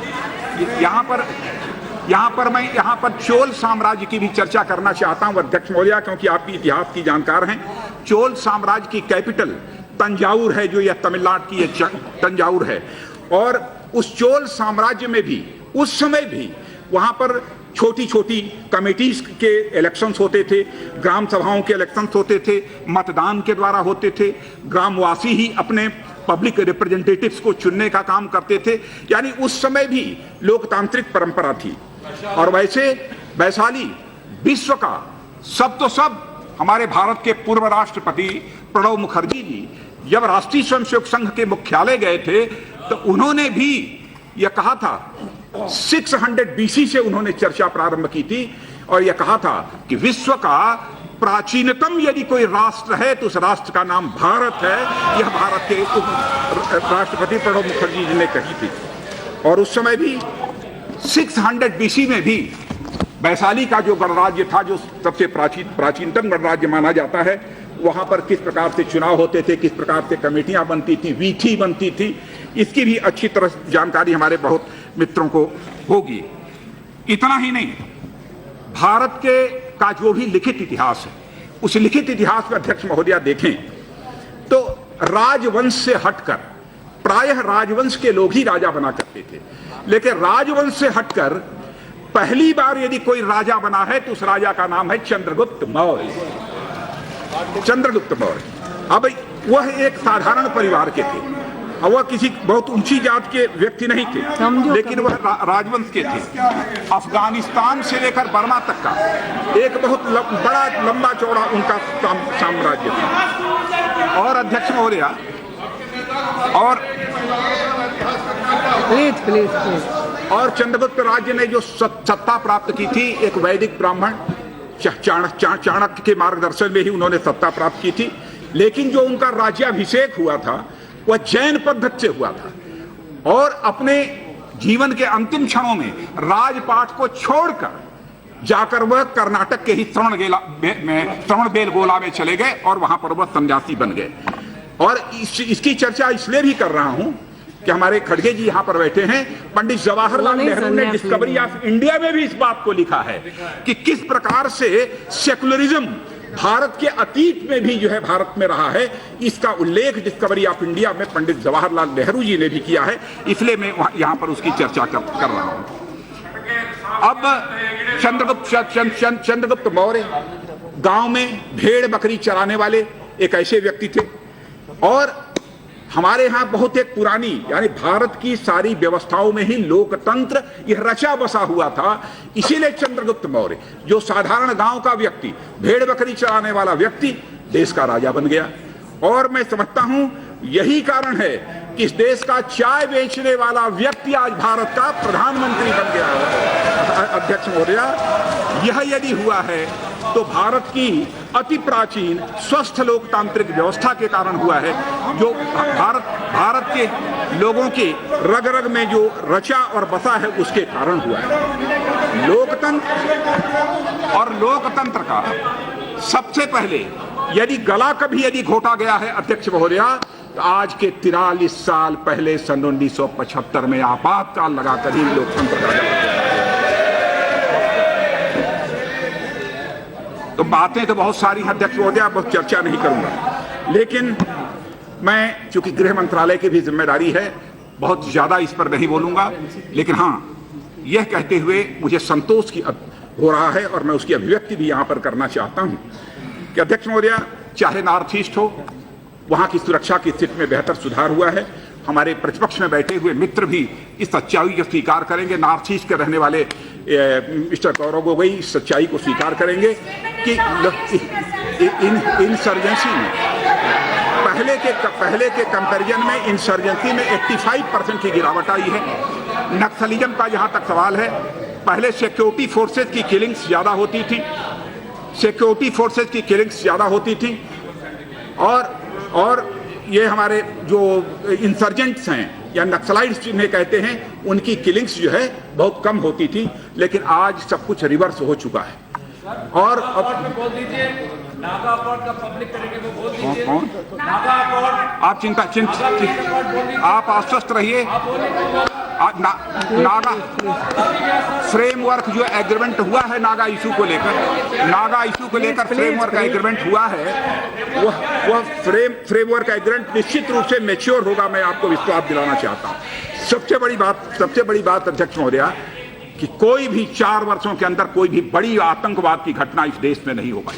यहाँ पर चोल साम्राज्य की भी चर्चा करना चाहता हूँ अध्यक्ष महोदय, क्योंकि आप भी इतिहास की जानकार हैं। चोल साम्राज्य की कैपिटल तंजावुर है, जो यह तमिलनाडु की तंजावुर है। और उस चोल साम्राज्य में भी उस समय भी वहां पर छोटी छोटी कमेटीज के इलेक्शंस होते थे, ग्राम सभाओं के इलेक्शंस होते थे, मतदान के द्वारा होते थे, ग्रामवासी ही अपने पब्लिक रिप्रेजेंटेटिव्स को चुनने का काम करते थे। यानी उस समय भी लोकतांत्रिक परंपरा थी। और वैसे वैशाली विश्व का सब तो सब हमारे भारत के पूर्व राष्ट्रपति प्रणब मुखर्जी जी जब राष्ट्रीय स्वयंसेवक संघ के मुख्यालय गए थे तो उन्होंने भी यह कहा था, 600 BC से उन्होंने चर्चा प्रारंभ की थी और यह कहा था कि विश्व का प्राचीनतम यदि कोई राष्ट्र है तो उस राष्ट्र का नाम भारत है। यह भारत के राष्ट्रपति प्रणब मुखर्जी जी ने कही थी। और उस समय भी 600 BC में भी वैशाली का जो गणराज्य था, जो सबसे प्राचीनतम गणराज्य माना जाता है, वहां पर किस प्रकार से चुनाव होते थे, किस प्रकार से कमेटियां बनती थी, वीथी बनती थी, इसकी भी अच्छी तरह जानकारी हमारे बहुत मित्रों को होगी। इतना ही नहीं, भारत के का जो भी लिखित इतिहास है, उस लिखित इतिहास में अध्यक्ष महोदया देखें तो राजवंश से हटकर प्रायः राजवंश के लोग ही राजा बना करते थे, लेकिन राजवंश से हटकर पहली बार यदि कोई राजा बना है तो उस राजा का नाम है चंद्रगुप्त मौर्य। चंद्रगुप्त मौर्य। अब वह एक साधारण परिवार के थे, वह किसी बहुत ऊंची जात के व्यक्ति नहीं थे, लेकिन वह राजवंश के थे। अफगानिस्तान से लेकर बर्मा तक का एक बहुत बड़ा लंबा चौड़ा उनका साम्राज्य था। और अध्यक्ष महोदया, और प्लीज और चंद्रगुप्त राज्य ने जो सत्ता प्राप्त की थी, एक वैदिक ब्राह्मण चाणक्य के मार्गदर्शन में ही उन्होंने सत्ता प्राप्त की थी। लेकिन जो उनका राज्याभिषेक हुआ था वह जैन पद्धति से हुआ था और अपने जीवन के अंतिम क्षणों में राजपाट को छोड़कर जाकर वह कर्नाटक के ही श्रवणबेलगोला में चले गए और वहां पर वह सन्यासी बन गए। और इसकी चर्चा इसलिए भी कर रहा हूं कि हमारे खड़गे जी यहां पर बैठे हैं। पंडित जवाहरलाल नेहरू ने डिस्कवरी ऑफ इंडिया में भी इस बात को लिखा है कि किस प्रकार से सेकुलरिज्म भारत के अतीत में भी जो है भारत में रहा है। इसका उल्लेख डिस्कवरी ऑफ इंडिया में पंडित जवाहरलाल नेहरू जी ने भी किया है, इसलिए मैं यहां पर उसकी चर्चा कर रहा हूं। अब चंद्रगुप्त मौर्य गांव में भेड़ बकरी चराने वाले एक ऐसे व्यक्ति थे और हमारे यहां बहुत एक पुरानी, यानी भारत की सारी व्यवस्थाओं में ही लोकतंत्र यह रचा बसा हुआ था। इसीलिए चंद्रगुप्त मौर्य, जो साधारण गांव का व्यक्ति, भेड़ बकरी चराने वाला व्यक्ति, देश का राजा बन गया। और मैं समझता हूं यही कारण है कि इस देश का चाय बेचने वाला व्यक्ति आज भारत का प्रधानमंत्री बन गया है। अध्यक्ष महोदया, यह यदि हुआ है तो भारत की अति प्राचीन स्वस्थ लोकतांत्रिक व्यवस्था के कारण हुआ है, जो भारत के लोगों के रग रग में जो रचा और बसा है उसके कारण हुआ है। लोकतंत्र का सबसे पहले यदि गला कभी यदि घोटा गया है अध्यक्ष महोदया, तो आज के 43 साल पहले सन 1975 में आपातकाल लगाकर ही लोकतंत्र का गला। तो बातें तो बहुत सारी हैं अध्यक्ष महोदया, बहुत चर्चा नहीं करूंगा, लेकिन मैं चूंकि गृह मंत्रालय की भी जिम्मेदारी है बहुत ज्यादा इस पर नहीं बोलूंगा। लेकिन हां, यह कहते हुए मुझे संतोष की हो रहा है और मैं उसकी अभिव्यक्ति भी यहां पर करना चाहता हूं कि अध्यक्ष महोदया, चाहे नॉर्थ ईस्ट हो, वहां की सुरक्षा की स्थिति में बेहतर सुधार हुआ है। हमारे प्रतिपक्ष में बैठे हुए मित्र भी इस सच्चाई को स्वीकार करेंगे। नॉर्थ ईस्ट के रहने वाले मिस्टर गौरव गोगोई इस सच्चाई को स्वीकार करेंगे कि इंसर्जेंसी में पहले के कंपैरिजन में इंसर्जेंसी में 85% की गिरावट आई है। नक्सलिज्म का जहां तक सवाल है, पहले सिक्योरिटी फोर्सेज की किलिंग्स ज्यादा होती थी, और ये हमारे जो इंसर्जेंट्स हैं या नक्सलाइट्स जिन्हें कहते हैं, उनकी किलिंग्स जो है बहुत कम होती थी। लेकिन आज सब कुछ रिवर्स हो चुका है। और आप आश्वस्त रहिए। नागा फ्रेमवर्क जो एग्रीमेंट हुआ है नागा इशू को लेकर फ्रेमवर्क एग्रीमेंट हुआ है, वह फ्रेमवर्क एग्रीमेंट निश्चित रूप से मैच्योर होगा। मैं आपको विश्वास दिलाना चाहता हूं। सबसे बड़ी बात अध्यक्ष महोदया, कि कोई भी 4 वर्षों के अंदर कोई भी बड़ी आतंकवाद की घटना इस देश में नहीं हो पाई।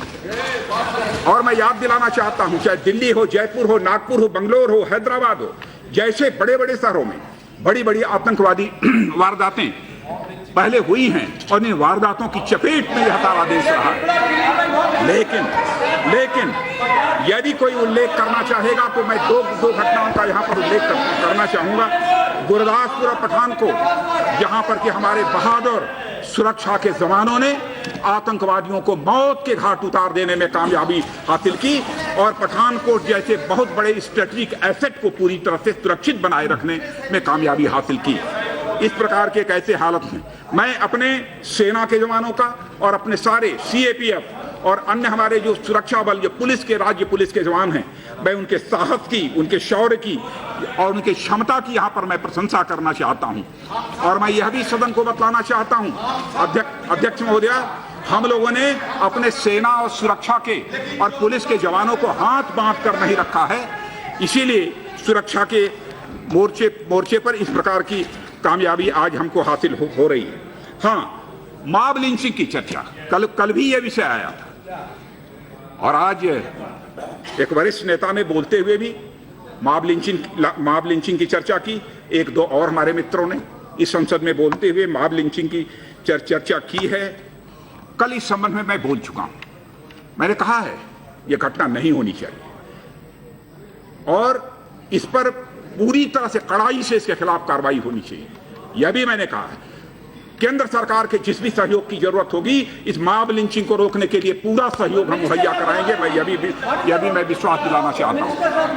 और मैं याद दिलाना चाहता हूं, चाहे दिल्ली हो, जयपुर हो, नागपुर हो, बंगलोर हो, हैदराबाद हो, जैसे बड़े बड़े शहरों में बड़ी बड़ी आतंकवादी वारदातें पहले हुई हैं और इन वारदातों की चपेट में यह सारा देश रहा है। लेकिन यदि कोई उल्लेख करना चाहेगा तो मैं दो घटनाओं का यहाँ पर उल्लेख करना चाहूंगा। गुरदासपुर और पठानकोट, जहां पर कि हमारे बहादुर सुरक्षा के जवानों ने आतंकवादियों को मौत के घाट उतार देने में कामयाबी हासिल की और पठानकोट जैसे बहुत बड़े स्ट्रेटेजिक एसेट को पूरी तरह से सुरक्षित बनाए रखने में कामयाबी हासिल की। इस प्रकार के एक ऐसे हालत में मैं अपने सेना के जवानों का और अपने सारे सीएपीएफ और अन्य हमारे जो सुरक्षा बल, जो पुलिस के, राज्य पुलिस के जवान हैं, मैं उनके साहस की, उनके शौर्य की और उनकी क्षमता की यहाँ पर मैं प्रशंसा करना चाहता हूँ। और मैं यह भी सदन को बतलाना चाहता हूँ, अध्यक्ष महोदय, हम लोगों ने अपने सेना और सुरक्षा के और पुलिस के जवानों को हाथ बांध कर नहीं रखा है, इसीलिए सुरक्षा के मोर्चे पर इस प्रकार की कामयाबी आज हमको हासिल हो रही है। हाँ, मॉब लिंचिंग की चर्चा कल भी यह विषय आया था और आज एक वरिष्ठ नेता ने बोलते हुए भी मॉब लिंचिंग की चर्चा की। एक दो और हमारे मित्रों ने इस संसद में बोलते हुए मॉब लिंचिंग की चर्चा की है। कल इस संबंध में मैं बोल चुका हूं। मैंने कहा है यह घटना नहीं होनी चाहिए और इस पर पूरी तरह से कड़ाई से इसके खिलाफ कार्रवाई होनी चाहिए। यह भी मैंने कहा है केंद्र सरकार के जिस भी सहयोग की जरूरत होगी, इस मॉब लिंचिंग को रोकने के लिए पूरा सहयोग हम मुहैया कराएंगे। मैं यह भी मैं विश्वास दिलाना चाहता हूं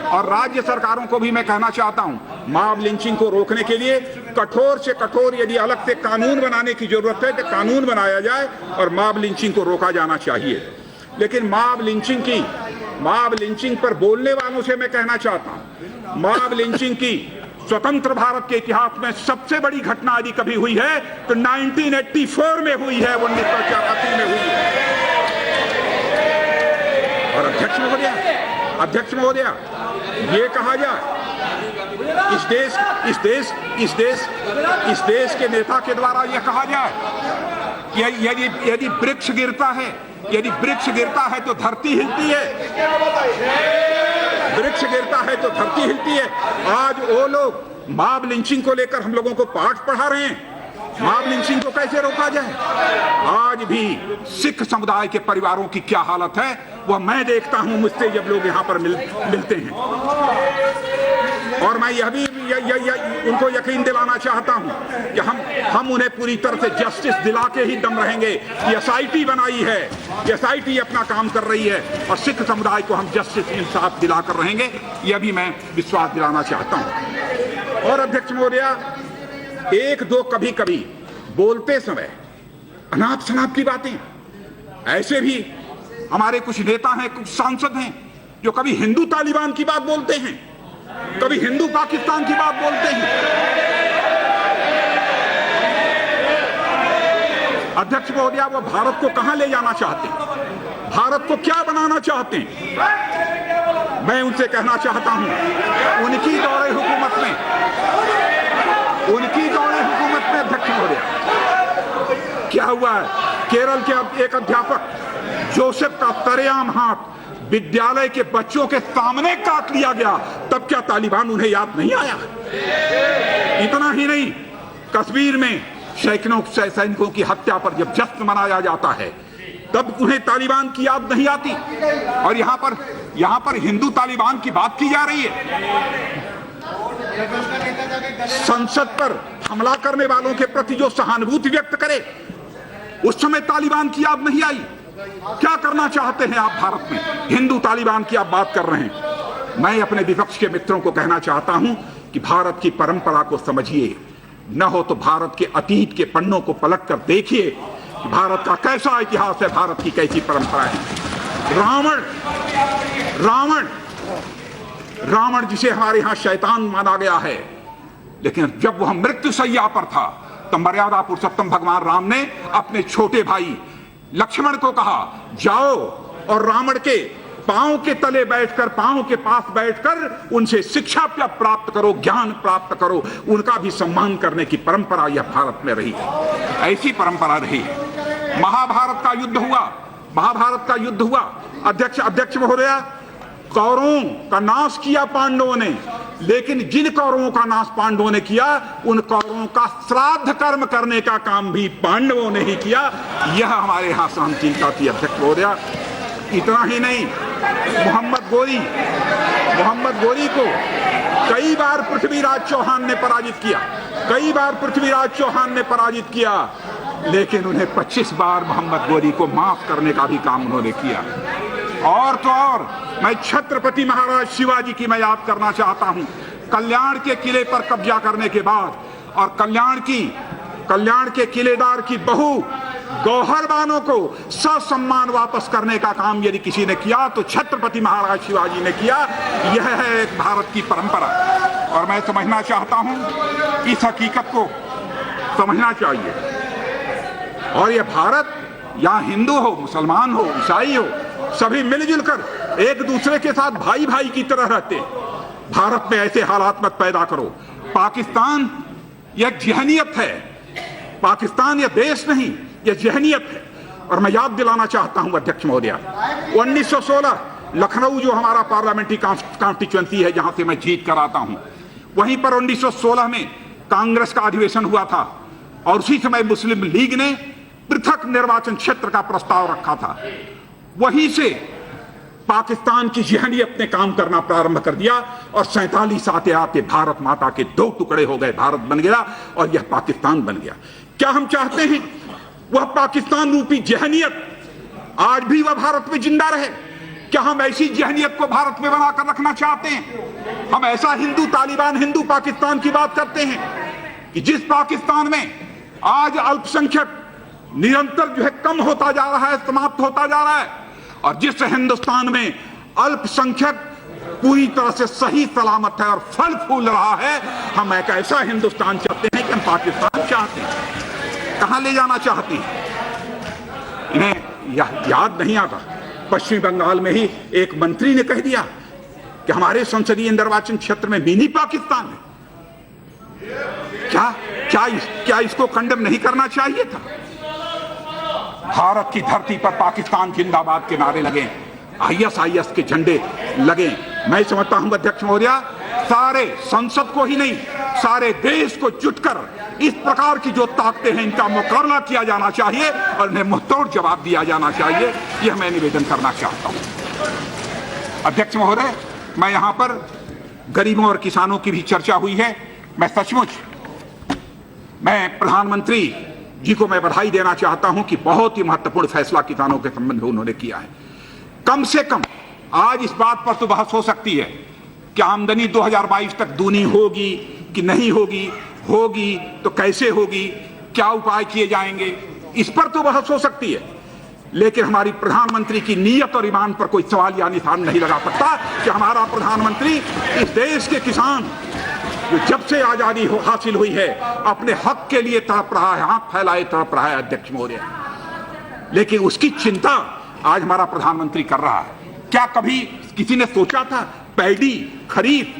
और राज्य सरकारों को भी मैं कहना चाहता हूं, मॉब लिंचिंग को रोकने के लिए कठोर से कठोर यदि अलग से कानून बनाने की जरूरत है तो कानून बनाया जाए और मॉब लिंचिंग को रोका जाना चाहिए। लेकिन मॉब लिंचिंग पर बोलने वालों से मैं कहना चाहता हूं, मॉब लिंचिंग की स्वतंत्र भारत के इतिहास में सबसे बड़ी घटना यदि कभी हुई है तो 1984 में हुई है, 1984 में हुई है। और अध्यक्ष महोदय, ये कहा जाए इस देश के नेता के द्वारा यह कहा जाए कि यदि वृक्ष गिरता है तो धरती हिलती है, वृक्ष गिरता है तो धरती हिलती है। आज वो लोग मॉब लिंचिंग को लेकर हम लोगों को पाठ पढ़ा रहे हैं। मॉब लिंचिंग को कैसे रोका जाए? आज भी सिख समुदाय के परिवारों की क्या हालत है वह मैं देखता हूं मुझसे जब लोग यहां पर मिलते हैं। और मैं यह भी उनको यकीन दिलाना चाहता हूं कि हम उन्हें पूरी तरह से जस्टिस दिला के ही दम रहेंगे। एसआईटी बनाई है, एसआईटी अपना काम कर रही है और सिख समुदाय को हम जस्टिस इंसाफ दिलाकर रहेंगे, यह भी मैं विश्वास दिलाना चाहता हूं। और अध्यक्ष महोदय, एक दो कभी कभी बोलते समय अनाप शनाप की बातें, ऐसे भी हमारे कुछ नेता हैं, कुछ सांसद हैं जो कभी हिंदू तालिबान की बात बोलते हैं, कभी हिंदू पाकिस्तान की बात बोलते हैं। अध्यक्ष महोदय, वो भारत को कहां ले जाना चाहते हैं, भारत को क्या बनाना चाहते हैं? मैं उनसे कहना चाहता हूं उनकी दौरे हुकूमत में अध्यक्ष महोदय क्या हुआ है? केरल के एक अध्यापक जोसेफ का सरेआम हाथ विद्यालय के बच्चों के सामने काट लिया गया, तब क्या तालिबान उन्हें याद नहीं आया? इतना ही नहीं, कश्मीर में सैनिकों की हत्या पर जब जश्न मनाया जाता है तब उन्हें तालिबान की याद नहीं आती। और यहां पर हिंदू तालिबान की बात की जा रही है। संसद पर हमला करने वालों के प्रति जो सहानुभूति व्यक्त करे, उस समय तालिबान की याद नहीं आई। क्या करना चाहते हैं आप भारत में? हिंदू तालिबान की आप बात कर रहे हैं। मैं अपने विपक्ष के मित्रों को कहना चाहता हूं कि भारत की परंपरा को समझिए, न हो तो भारत के अतीत के पन्नों को पलट कर देखिए कि भारत का कैसा इतिहास है, भारत की कैसी परंपरा है। रावण जिसे हमारे यहां शैतान माना गया है, लेकिन जब वह मृत्यु शैया पर था तब मर्यादा पुरुषोत्तम भगवान राम ने अपने छोटे भाई लक्ष्मण को कहा, जाओ और रावण के पांव के तले बैठकर, पांव के पास बैठकर उनसे शिक्षा प्राप्त करो, ज्ञान प्राप्त करो। उनका भी सम्मान करने की परंपरा यह भारत में रही है, ऐसी परंपरा रही है। महाभारत का युद्ध हुआ। अध्यक्ष महोदय, कौरवों का नाश किया पांडवों ने, लेकिन जिन कौरवों का नाश पांडवों ने किया उन कौरवों का श्राद्ध कर्म करने का काम भी पांडवों ने ही किया। यह हमारे यहां सहनशीलता थी अध्यक्ष महोदया। इतना ही नहीं, मोहम्मद गोरी को कई बार पृथ्वीराज चौहान ने पराजित किया, कई बार पृथ्वीराज चौहान ने पराजित किया, लेकिन उन्हें 25 बार मोहम्मद गोरी को माफ करने का भी काम उन्होंने किया। और तो और मैं छत्रपति महाराज शिवाजी की मैं याद करना चाहता हूं। कल्याण के किले पर कब्जा करने के बाद और कल्याण के किलेदार की बहू गौहर बानो को ससम्मान वापस करने का काम यदि किसी ने किया तो छत्रपति महाराज शिवाजी ने किया। यह है एक भारत की परंपरा और मैं समझना चाहता हूं, इस हकीकत को समझना चाहिए। और यह भारत यहाँ हिंदू हो, मुसलमान हो, ईसाई हो, सभी मिलजुल कर एक दूसरे के साथ भाई भाई की तरह रहते। भारत में ऐसे हालात मत पैदा करो। पाकिस्तान यह जहनियत है, पाकिस्तान यह देश नहीं, यह जहनियत है। और मैं याद दिलाना चाहता हूं अध्यक्ष महोदया, 1916 लखनऊ जो हमारा पार्लियामेंट्री कॉन्स्टिट्यूएंसी है, जहां से मैं जीत कर आता हूं, वहीं पर 1916 में कांग्रेस का अधिवेशन हुआ था और उसी समय मुस्लिम लीग ने पृथक निर्वाचन क्षेत्र का प्रस्ताव रखा था। वहीं से पाकिस्तान की जहनियत ने काम करना प्रारंभ कर दिया और 47 आते आते भारत माता के 2 टुकड़े हो गए, भारत बन गया और यह पाकिस्तान बन गया। क्या हम चाहते हैं वह पाकिस्तान रूपी जहनियत आज भी वह भारत में जिंदा रहे? क्या हम ऐसी जहनियत को भारत में बनाकर रखना चाहते हैं? हम ऐसा हिंदू तालिबान हिंदू पाकिस्तान की बात करते हैं कि जिस पाकिस्तान में आज अल्पसंख्यक निरंतर जो है कम होता जा रहा है, समाप्त होता जा रहा है, और जिस हिंदुस्तान में अल्पसंख्यक पूरी तरह से सही सलामत है और फल फूल रहा है, हम एक ऐसा हिंदुस्तान चाहते हैं कि हम पाकिस्तान चाहते हैं। कहां ले जाना चाहते हैं? इन्हें याद नहीं आता। पश्चिम बंगाल में ही एक मंत्री ने कह दिया कि हमारे संसदीय निर्वाचन क्षेत्र में मिनी पाकिस्तान है। क्या इसको कंडेम नहीं करना चाहिए था? भारत की धरती पर पाकिस्तान जिंदाबाद के नारे लगे, ISIS के झंडे लगे। मैं समझता हूं अध्यक्ष महोदया, सारे संसद को ही नहीं, सारे देश को जुटकर इस प्रकार की जो ताकतें हैं इनका मुकाबला किया जाना चाहिए और इन्हें मुंहतोड़ जवाब दिया जाना चाहिए। यह मैं निवेदन करना चाहता हूं। अध्यक्ष महोदय, मैं यहां पर गरीबों और किसानों की भी चर्चा हुई है। मैं सचमुच प्रधानमंत्री जी को मैं बधाई देना चाहता हूं कि बहुत ही महत्वपूर्ण फैसला किसानों के संबंध में उन्होंने किया है। कम से कम आज इस बात पर तो बहस हो सकती है कि आमदनी 2022 तक दूनी होगी कि नहीं होगी, होगी तो कैसे होगी, क्या उपाय किए जाएंगे, इस पर तो बहस हो सकती है। लेकिन हमारी प्रधानमंत्री की नीयत और ईमान पर कोई सवाल या निशान नहीं लगा सकता कि हमारा प्रधानमंत्री इस देश के किसान जो जब से आजादी हासिल हुई है अपने हक के लिए तड़प रहा है, हाथ फैलाए तड़प रहा है अध्यक्ष महोदय। लेकिन उसकी चिंता आज हमारा प्रधानमंत्री कर रहा है। क्या कभी किसी ने सोचा था पैडी खरीद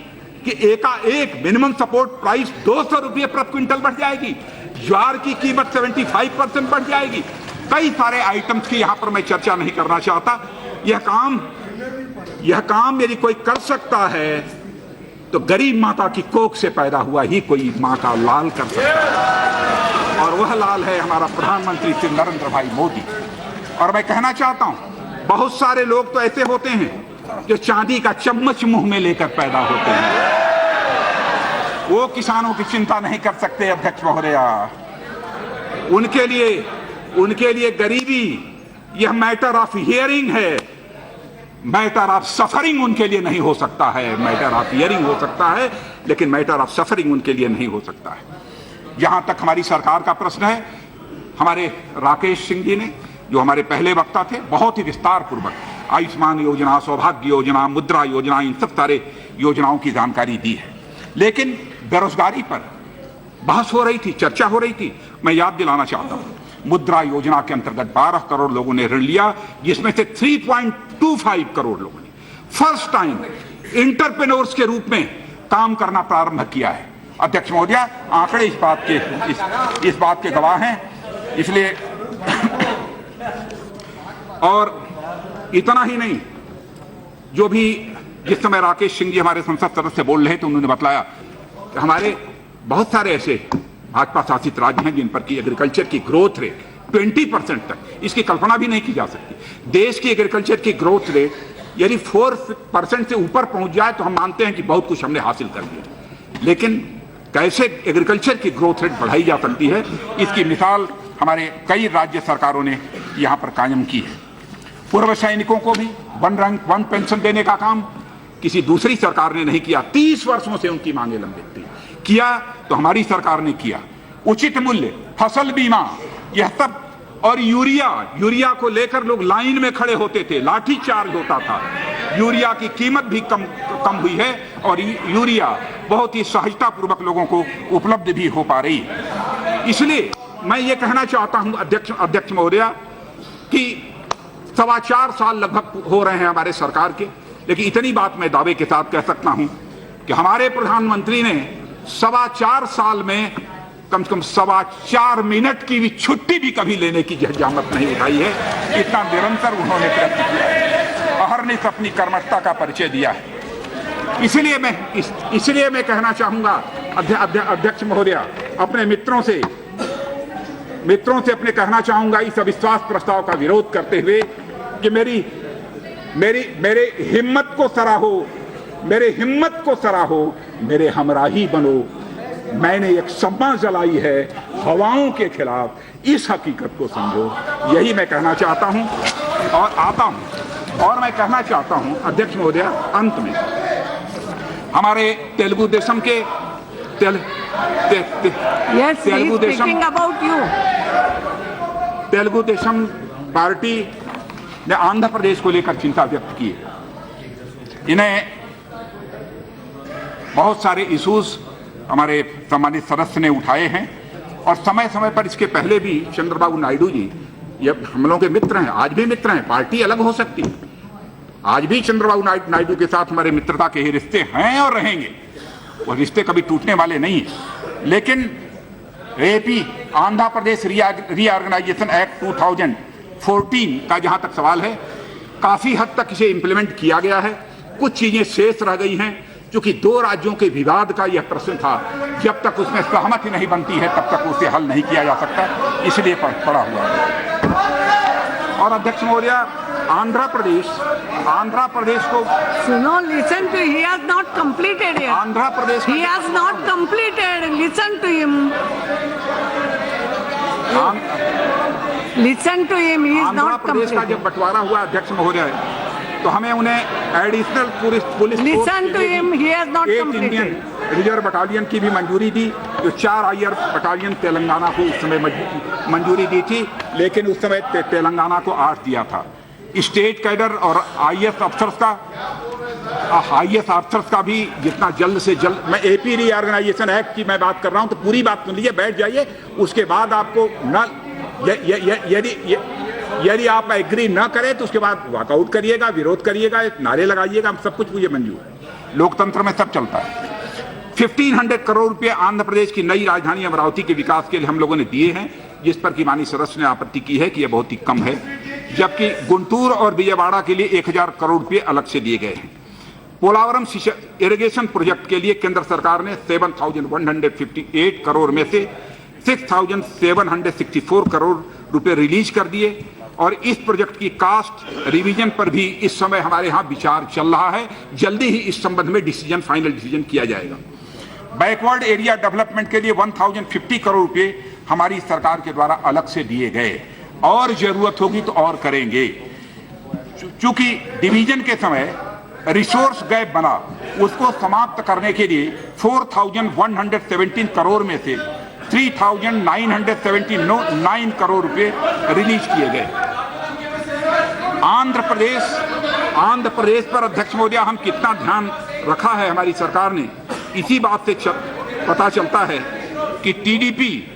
कि एकाएक मिनिमम सपोर्ट प्राइस 200 रुपये प्रति क्विंटल बढ़ जाएगी, ज्वार की कीमत 75% बढ़ जाएगी। कई सारे आइटम्स की यहां पर मैं चर्चा नहीं करना चाहता। यह काम यदि कोई कर सकता है तो गरीब माता की कोख से पैदा हुआ ही कोई मां का लाल कर सकता है, और वह लाल है हमारा प्रधानमंत्री श्री नरेंद्र भाई मोदी। और मैं कहना चाहता हूं, बहुत सारे लोग तो ऐसे होते हैं जो चांदी का चम्मच मुंह में लेकर पैदा होते हैं, वो किसानों की चिंता नहीं कर सकते अध्यक्ष महोदया। उनके लिए गरीबी यह मैटर ऑफ हियरिंग है, मैटर ऑफ सफरिंग उनके लिए नहीं हो सकता है। मैटर ऑफ हियरिंग हो सकता है लेकिन मैटर ऑफ सफरिंग उनके लिए नहीं हो सकता है। जहां तक हमारी सरकार का प्रश्न है, हमारे राकेश सिंह जी ने, जो हमारे पहले वक्ता थे, बहुत ही विस्तार पूर्वक आयुष्मान योजना, सौभाग्य योजना, मुद्रा योजना, इन सब सारे योजनाओं की जानकारी दी है। लेकिन बेरोजगारी पर बहस हो रही थी, चर्चा हो रही थी। मैं याद दिलाना चाहता हूं, मुद्रा योजना के अंतर्गत 12 करोड़ लोगों ने ऋण लिया, जिसमें से 3.25 करोड़ लोगों ने फर्स्ट टाइम एंटरप्रेन्योर्स के रूप में काम करना प्रारंभ किया है। अध्यक्ष महोदय, आंकड़े इस बात के गवाह हैं। इसलिए और इतना ही नहीं, जो भी जिस समय राकेश सिंह जी हमारे संसद सदस्य बोल रहे थे, उन्होंने बताया कि हमारे बहुत सारे ऐसे भाजपा शासित राज्य हैं जिन पर की एग्रीकल्चर की ग्रोथ रेट 20% तक, इसकी कल्पना भी नहीं की जा सकती। देश की एग्रीकल्चर की ग्रोथ रेट यदि 4% से ऊपर पहुंच जाए तो हम मानते हैं कि बहुत कुछ हमने हासिल कर लिया। लेकिन कैसे एग्रीकल्चर की ग्रोथ रेट बढ़ाई जा सकती है, इसकी मिसाल हमारे कई राज्य सरकारों ने यहां पर कायम की है। पूर्व सैनिकों को भी वन पेंशन देने का काम किसी दूसरी सरकार ने नहीं किया। 30 वर्षों से उनकी मांगे लंबित थी, किया तो हमारी सरकार ने किया। उचित मूल्य, फसल बीमा, यह सब, और यूरिया को लेकर लोग लाइन में खड़े होते थे, लाठी चार्ज होता था। यूरिया की कीमत भी कम हुई है और यूरिया बहुत ही सहजता पूर्वक लोगों को उपलब्ध भी हो पा रही है। इसलिए मैं ये कहना चाहता हूं अध्यक्ष महोदय कि 4.25 साल लगभग हो रहे हैं हमारे सरकार के, लेकिन इतनी बात मैं दावे के साथ कह सकता हूं कि हमारे प्रधानमंत्री ने 4.25 साल में कम से कम 4.25 मिनट की भी छुट्टी भी कभी लेने की जहजामत नहीं उठाई है। इतना निरंतर उन्होंने प्रयत्न किया है, अहर्निश अपनी कर्मठता का परिचय दिया है। इसलिए मैं कहना चाहूंगा अध्यक्ष महोदय, अपने मित्रों से अपने कहना चाहूंगा इस अविश्वास प्रस्ताव का विरोध करते हुए कि मेरे हिम्मत को सराहो, मेरे हमराही बनो। मैंने एक सम्मा जलाई है हवाओं के खिलाफ, इस हकीकत को समझो। यही मैं कहना चाहता हूं और आता हूं। और मैं कहना चाहता हूं अध्यक्ष महोदय, अंत में हमारे तेलुगु देशम के तेलुगु देशम पार्टी ने आंध्र प्रदेश को लेकर चिंता व्यक्त की है। इन्हें बहुत सारे इश्यूज हमारे सम्मानित सदस्य ने उठाए हैं और समय समय पर इसके पहले भी चंद्रबाबू नायडू जी, ये हम लोगों के मित्र हैं, आज भी मित्र हैं, पार्टी अलग हो सकती है, आज भी चंद्रबाबू नायडू के साथ हमारे मित्रता के ही रिश्ते हैं और रहेंगे, वो रिश्ते कभी टूटने वाले नहीं हैं। लेकिन AP Andhra Pradesh reorganisation act 2014 का जहां तक सवाल है, काफी हद तक इसे इंप्लीमेंट किया गया है। कुछ चीजें शेष रह गई हैं, क्योंकि 2 राज्यों के विवाद का यह प्रश्न था, जब तक उसमें सहमति नहीं बनती है तब तक उसे हल नहीं किया जा सकता, इसलिए पड़ा हुआ है। और अध्यक्ष महोदय, आंध्र प्रदेश को सुनो, listen to, he has not completed yet. Andhra Pradesh He has not completed. Listen to him. Listen to him. He is Andhra not प्रदेश का completed. जब बंटवारा हुआ अध्यक्ष महोदय, तो हमें उन्हें additional police Listen to him. He has not एक completed. इंडियन रिजर्व बटालियन की भी मंजूरी दी, जो 4 IR बटालियन तेलंगाना को उस समय मंजूरी दी थी, लेकिन उस समय तेलंगाना को 8 दिया था। स्टेट कैडर और IAS अफसर्स का भी जितना जल्द से जल्द, मैं एपी रीऑर्गेनाइजेशन एक्ट की मैं बात कर रहा हूं, तो पूरी बात सुन लीजिए, बैठ जाइए, उसके बाद आपको यदि आप एग्री न करें तो उसके बाद वॉकआउट करिएगा, विरोध करिएगा, नारे लगाइएगा, सब कुछ मुझे मंजूर है। लोकतंत्र में सब चलता है। 1500 करोड़ रुपए आंध्र प्रदेश की नई राजधानी अमरावती के विकास के लिए हम लोगों ने दिए हैं, जिस पर की माननीय सदस्य ने आपत्ति की है कि यह बहुत ही कम है, जबकि गुंटूर और विजयवाड़ा के लिए 1000 करोड़ रुपए अलग से दिए गए हैं। पोलावरम इरिगेशन प्रोजेक्ट के लिए केंद्र सरकार ने 7158 करोड़ में से 6764 करोड़ रुपए रिलीज कर दिए, और इस प्रोजेक्ट की कास्ट रिवीजन पर भी इस समय हमारे यहां विचार चल रहा है। जल्दी ही इस संबंध में फाइनल डिसीजन किया जाएगा। बैकवर्ड एरिया डेवलपमेंट के लिए 1050 करोड़ रुपए हमारी सरकार के द्वारा अलग से दिए गए, और जरूरत होगी तो और करेंगे। चूंकि डिवीजन के समय रिसोर्स गैप बना, उसको समाप्त करने के लिए 4117 करोड़ में से 3979 करोड़ रुपए रिलीज किए गए। आंध्र प्रदेश पर अध्यक्ष महोदय हम कितना ध्यान रखा है हमारी सरकार ने, इसी बात से पता चलता है कि टीडीपी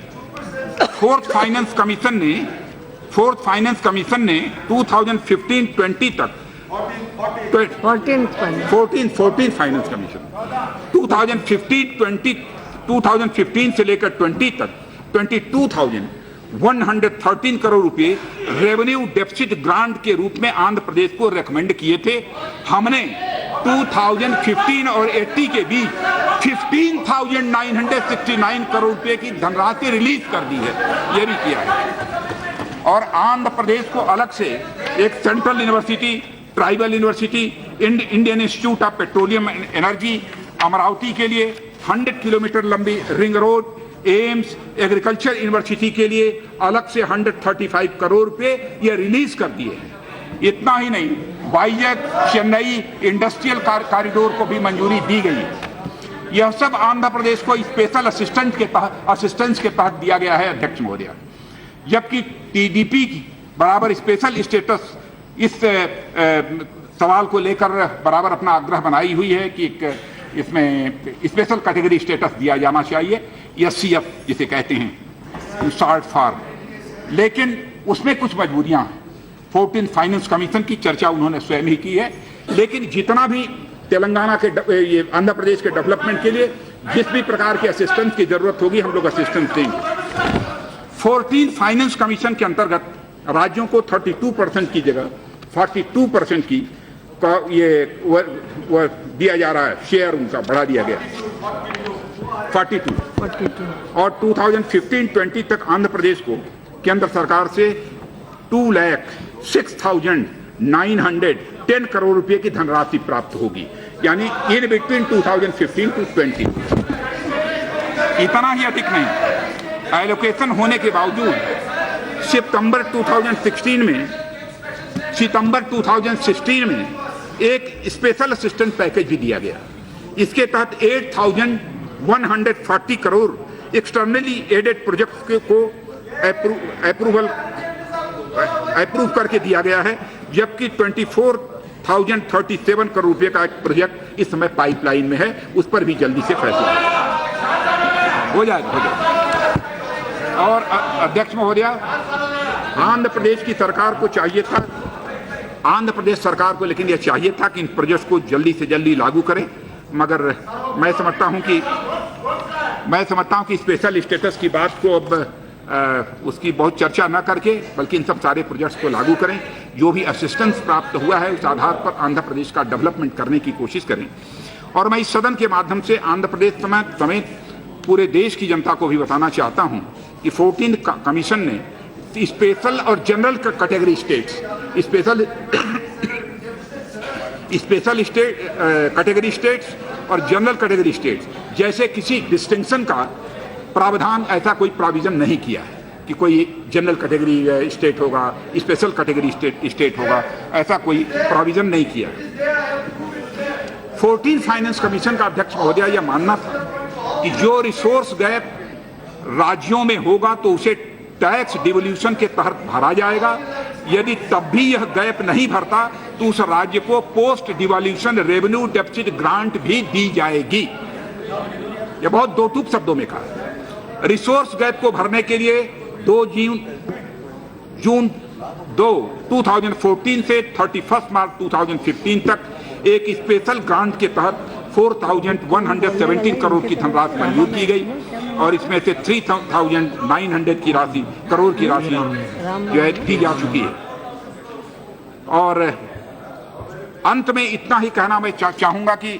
फोर्थ फाइनेंस कमीशन ने 2015-20 तक 14 फाइनेंस कमीशन 2015 से लेकर 20 तक 22,113 करोड़ रुपए रेवेन्यू डेफिसिट ग्रांट के रूप में आंध्र प्रदेश को रेकमेंड किए थे। हमने 2015 और 80 के बीच 15,969 करोड़ रुपए की धनराशि रिलीज कर दी है, यह भी किया है। और आंध्र प्रदेश को अलग से एक central university, tribal university, Indian institute of petroleum energy, Amravati के लिए 100 किलोमीटर लंबी ring road, AIIMS, agriculture university के लिए अलग से 135 करोड़ रुपए ये रिलीज कर दिए हैं। इतना ही नहीं, वाइजैक चेन्नई इंडस्ट्रियल कॉरिडोर को भी मंजूरी दी गई है। यह सब आंध्र प्रदेश को स्पेशल असिस्टेंस के तहत दिया गया है अध्यक्ष महोदय, जबकि टीडीपी की बराबर स्पेशल स्टेटस इस सवाल को लेकर बराबर अपना आग्रह बनाई हुई है कि इसमें स्पेशल कैटेगरी स्टेटस दिया जाना चाहिए, SCF जिसे कहते हैं, शॉर्ट फॉर्म। लेकिन उसमें कुछ मजबूरियां हैं। 14 फाइनेंस कमीशन की चर्चा उन्होंने स्वयं ही की है, लेकिन जितना भी तेलंगाना के ये आंध्र प्रदेश के डेवलपमेंट के लिए जिस भी प्रकार के असिस्टेंस की जरूरत होगी हम लोग असिस्टेंस देंगे। 14 फाइनेंस कमीशन के अंतर्गत राज्यों को 32% की जगह 42% की ये वो दिया जा रहा है, शेयर उनका बढ़ा दिया गया 42। और 2015-20 तक आंध्र प्रदेश को केंद्र सरकार से 2,06,910 करोड़ रुपए की धनराशि प्राप्त होगी, यानी इन बिटवीन 2015 to 20। इतना ही अधिक नहीं, एलोकेशन होने के बावजूद सितंबर 2016 में एक स्पेशल असिस्टेंस पैकेज भी दिया गया। इसके तहत 8,140 करोड़ एक्सटर्नली एडेड प्रोजेक्ट को अप्रूव करके दिया गया है, जबकि 24,037 करोड़ रुपए का एक प्रोजेक्ट इस समय पाइपलाइन में है, उस पर भी जल्दी से फैसला हो जाएगा। और अध्यक्ष महोदय, आंध्र प्रदेश की सरकार को चाहिए था, आंध्र प्रदेश सरकार को लेकिन यह चाहिए था कि इन प्रोजेक्ट्स को जल्दी से जल्दी लागू करें, मगर मैं समझता हूं कि स्पेशल स्टेटस की बात को अब उसकी बहुत चर्चा न करके बल्कि इन सब सारे प्रोजेक्ट्स को लागू करें। जो भी असिस्टेंस प्राप्त हुआ है उस आधार पर आंध्र प्रदेश का डेवलपमेंट करने की कोशिश करें। और मैं इस सदन के माध्यम से आंध्र प्रदेश समेत पूरे देश की जनता को भी बताना चाहता हूं कि 14 कमीशन ने स्पेशल और general category states, special category states और जनरल कैटेगरी स्टेट्स जैसे किसी डिस्टिंक्शन का प्रावधान, ऐसा कोई प्रोविजन नहीं किया है कि कोई जनरल कैटेगरी स्टेट होगा, स्पेशल कैटेगरी स्टेट होगा, ऐसा कोई प्रोविजन नहीं किया है। 14 फाइनेंस कमीशन का अध्यक्ष महोदय यह मानना था कि जो रिसोर्स गैप राज्यों में होगा तो उसे टैक्स डिवोल्यूशन के तहत भरा जाएगा, यदि तब भी यह गैप नहीं भरता तो उस राज्य को post devolution revenue deficit grant भी दी जाएगी। यह बहुत दो टूक शब्दों में कहा। रिसोर्स गैप को भरने के लिए 2 जून 2014 से 31 मार्च 2015 तक एक स्पेशल ग्रांट के तहत 4,117 करोड़ की धनराशि मंजूर की गई और इसमें से 3,900 करोड़ की राशि जो है दी जा चुकी है। और अंत में इतना ही कहना मैं चाहूंगा कि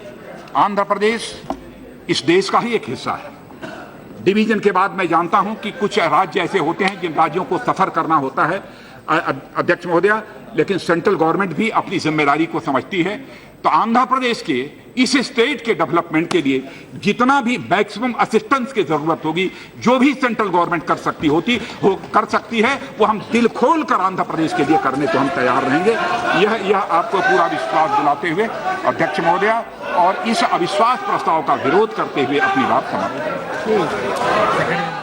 आंध्र प्रदेश इस देश का ही एक हिस्सा है। डिवीजन के बाद मैं जानता हूं कि कुछ राज्य ऐसे होते हैं जिन राज्यों को सफर करना होता है अध्यक्ष महोदय, लेकिन सेंट्रल गवर्नमेंट भी अपनी जिम्मेदारी को समझती है। तो आंध्र प्रदेश के इस स्टेट के डेवलपमेंट के लिए जितना भी मैक्सिमम असिस्टेंस की जरूरत होगी, जो भी सेंट्रल गवर्नमेंट कर सकती है वो हम दिल खोल कर आंध्र प्रदेश के लिए करने को हम तैयार रहेंगे। यह आपको पूरा विश्वास दिलाते हुए अध्यक्ष महोदय और इस अविश्वास प्रस्ताव का विरोध करते हुए अपनी बात समाप्त करें।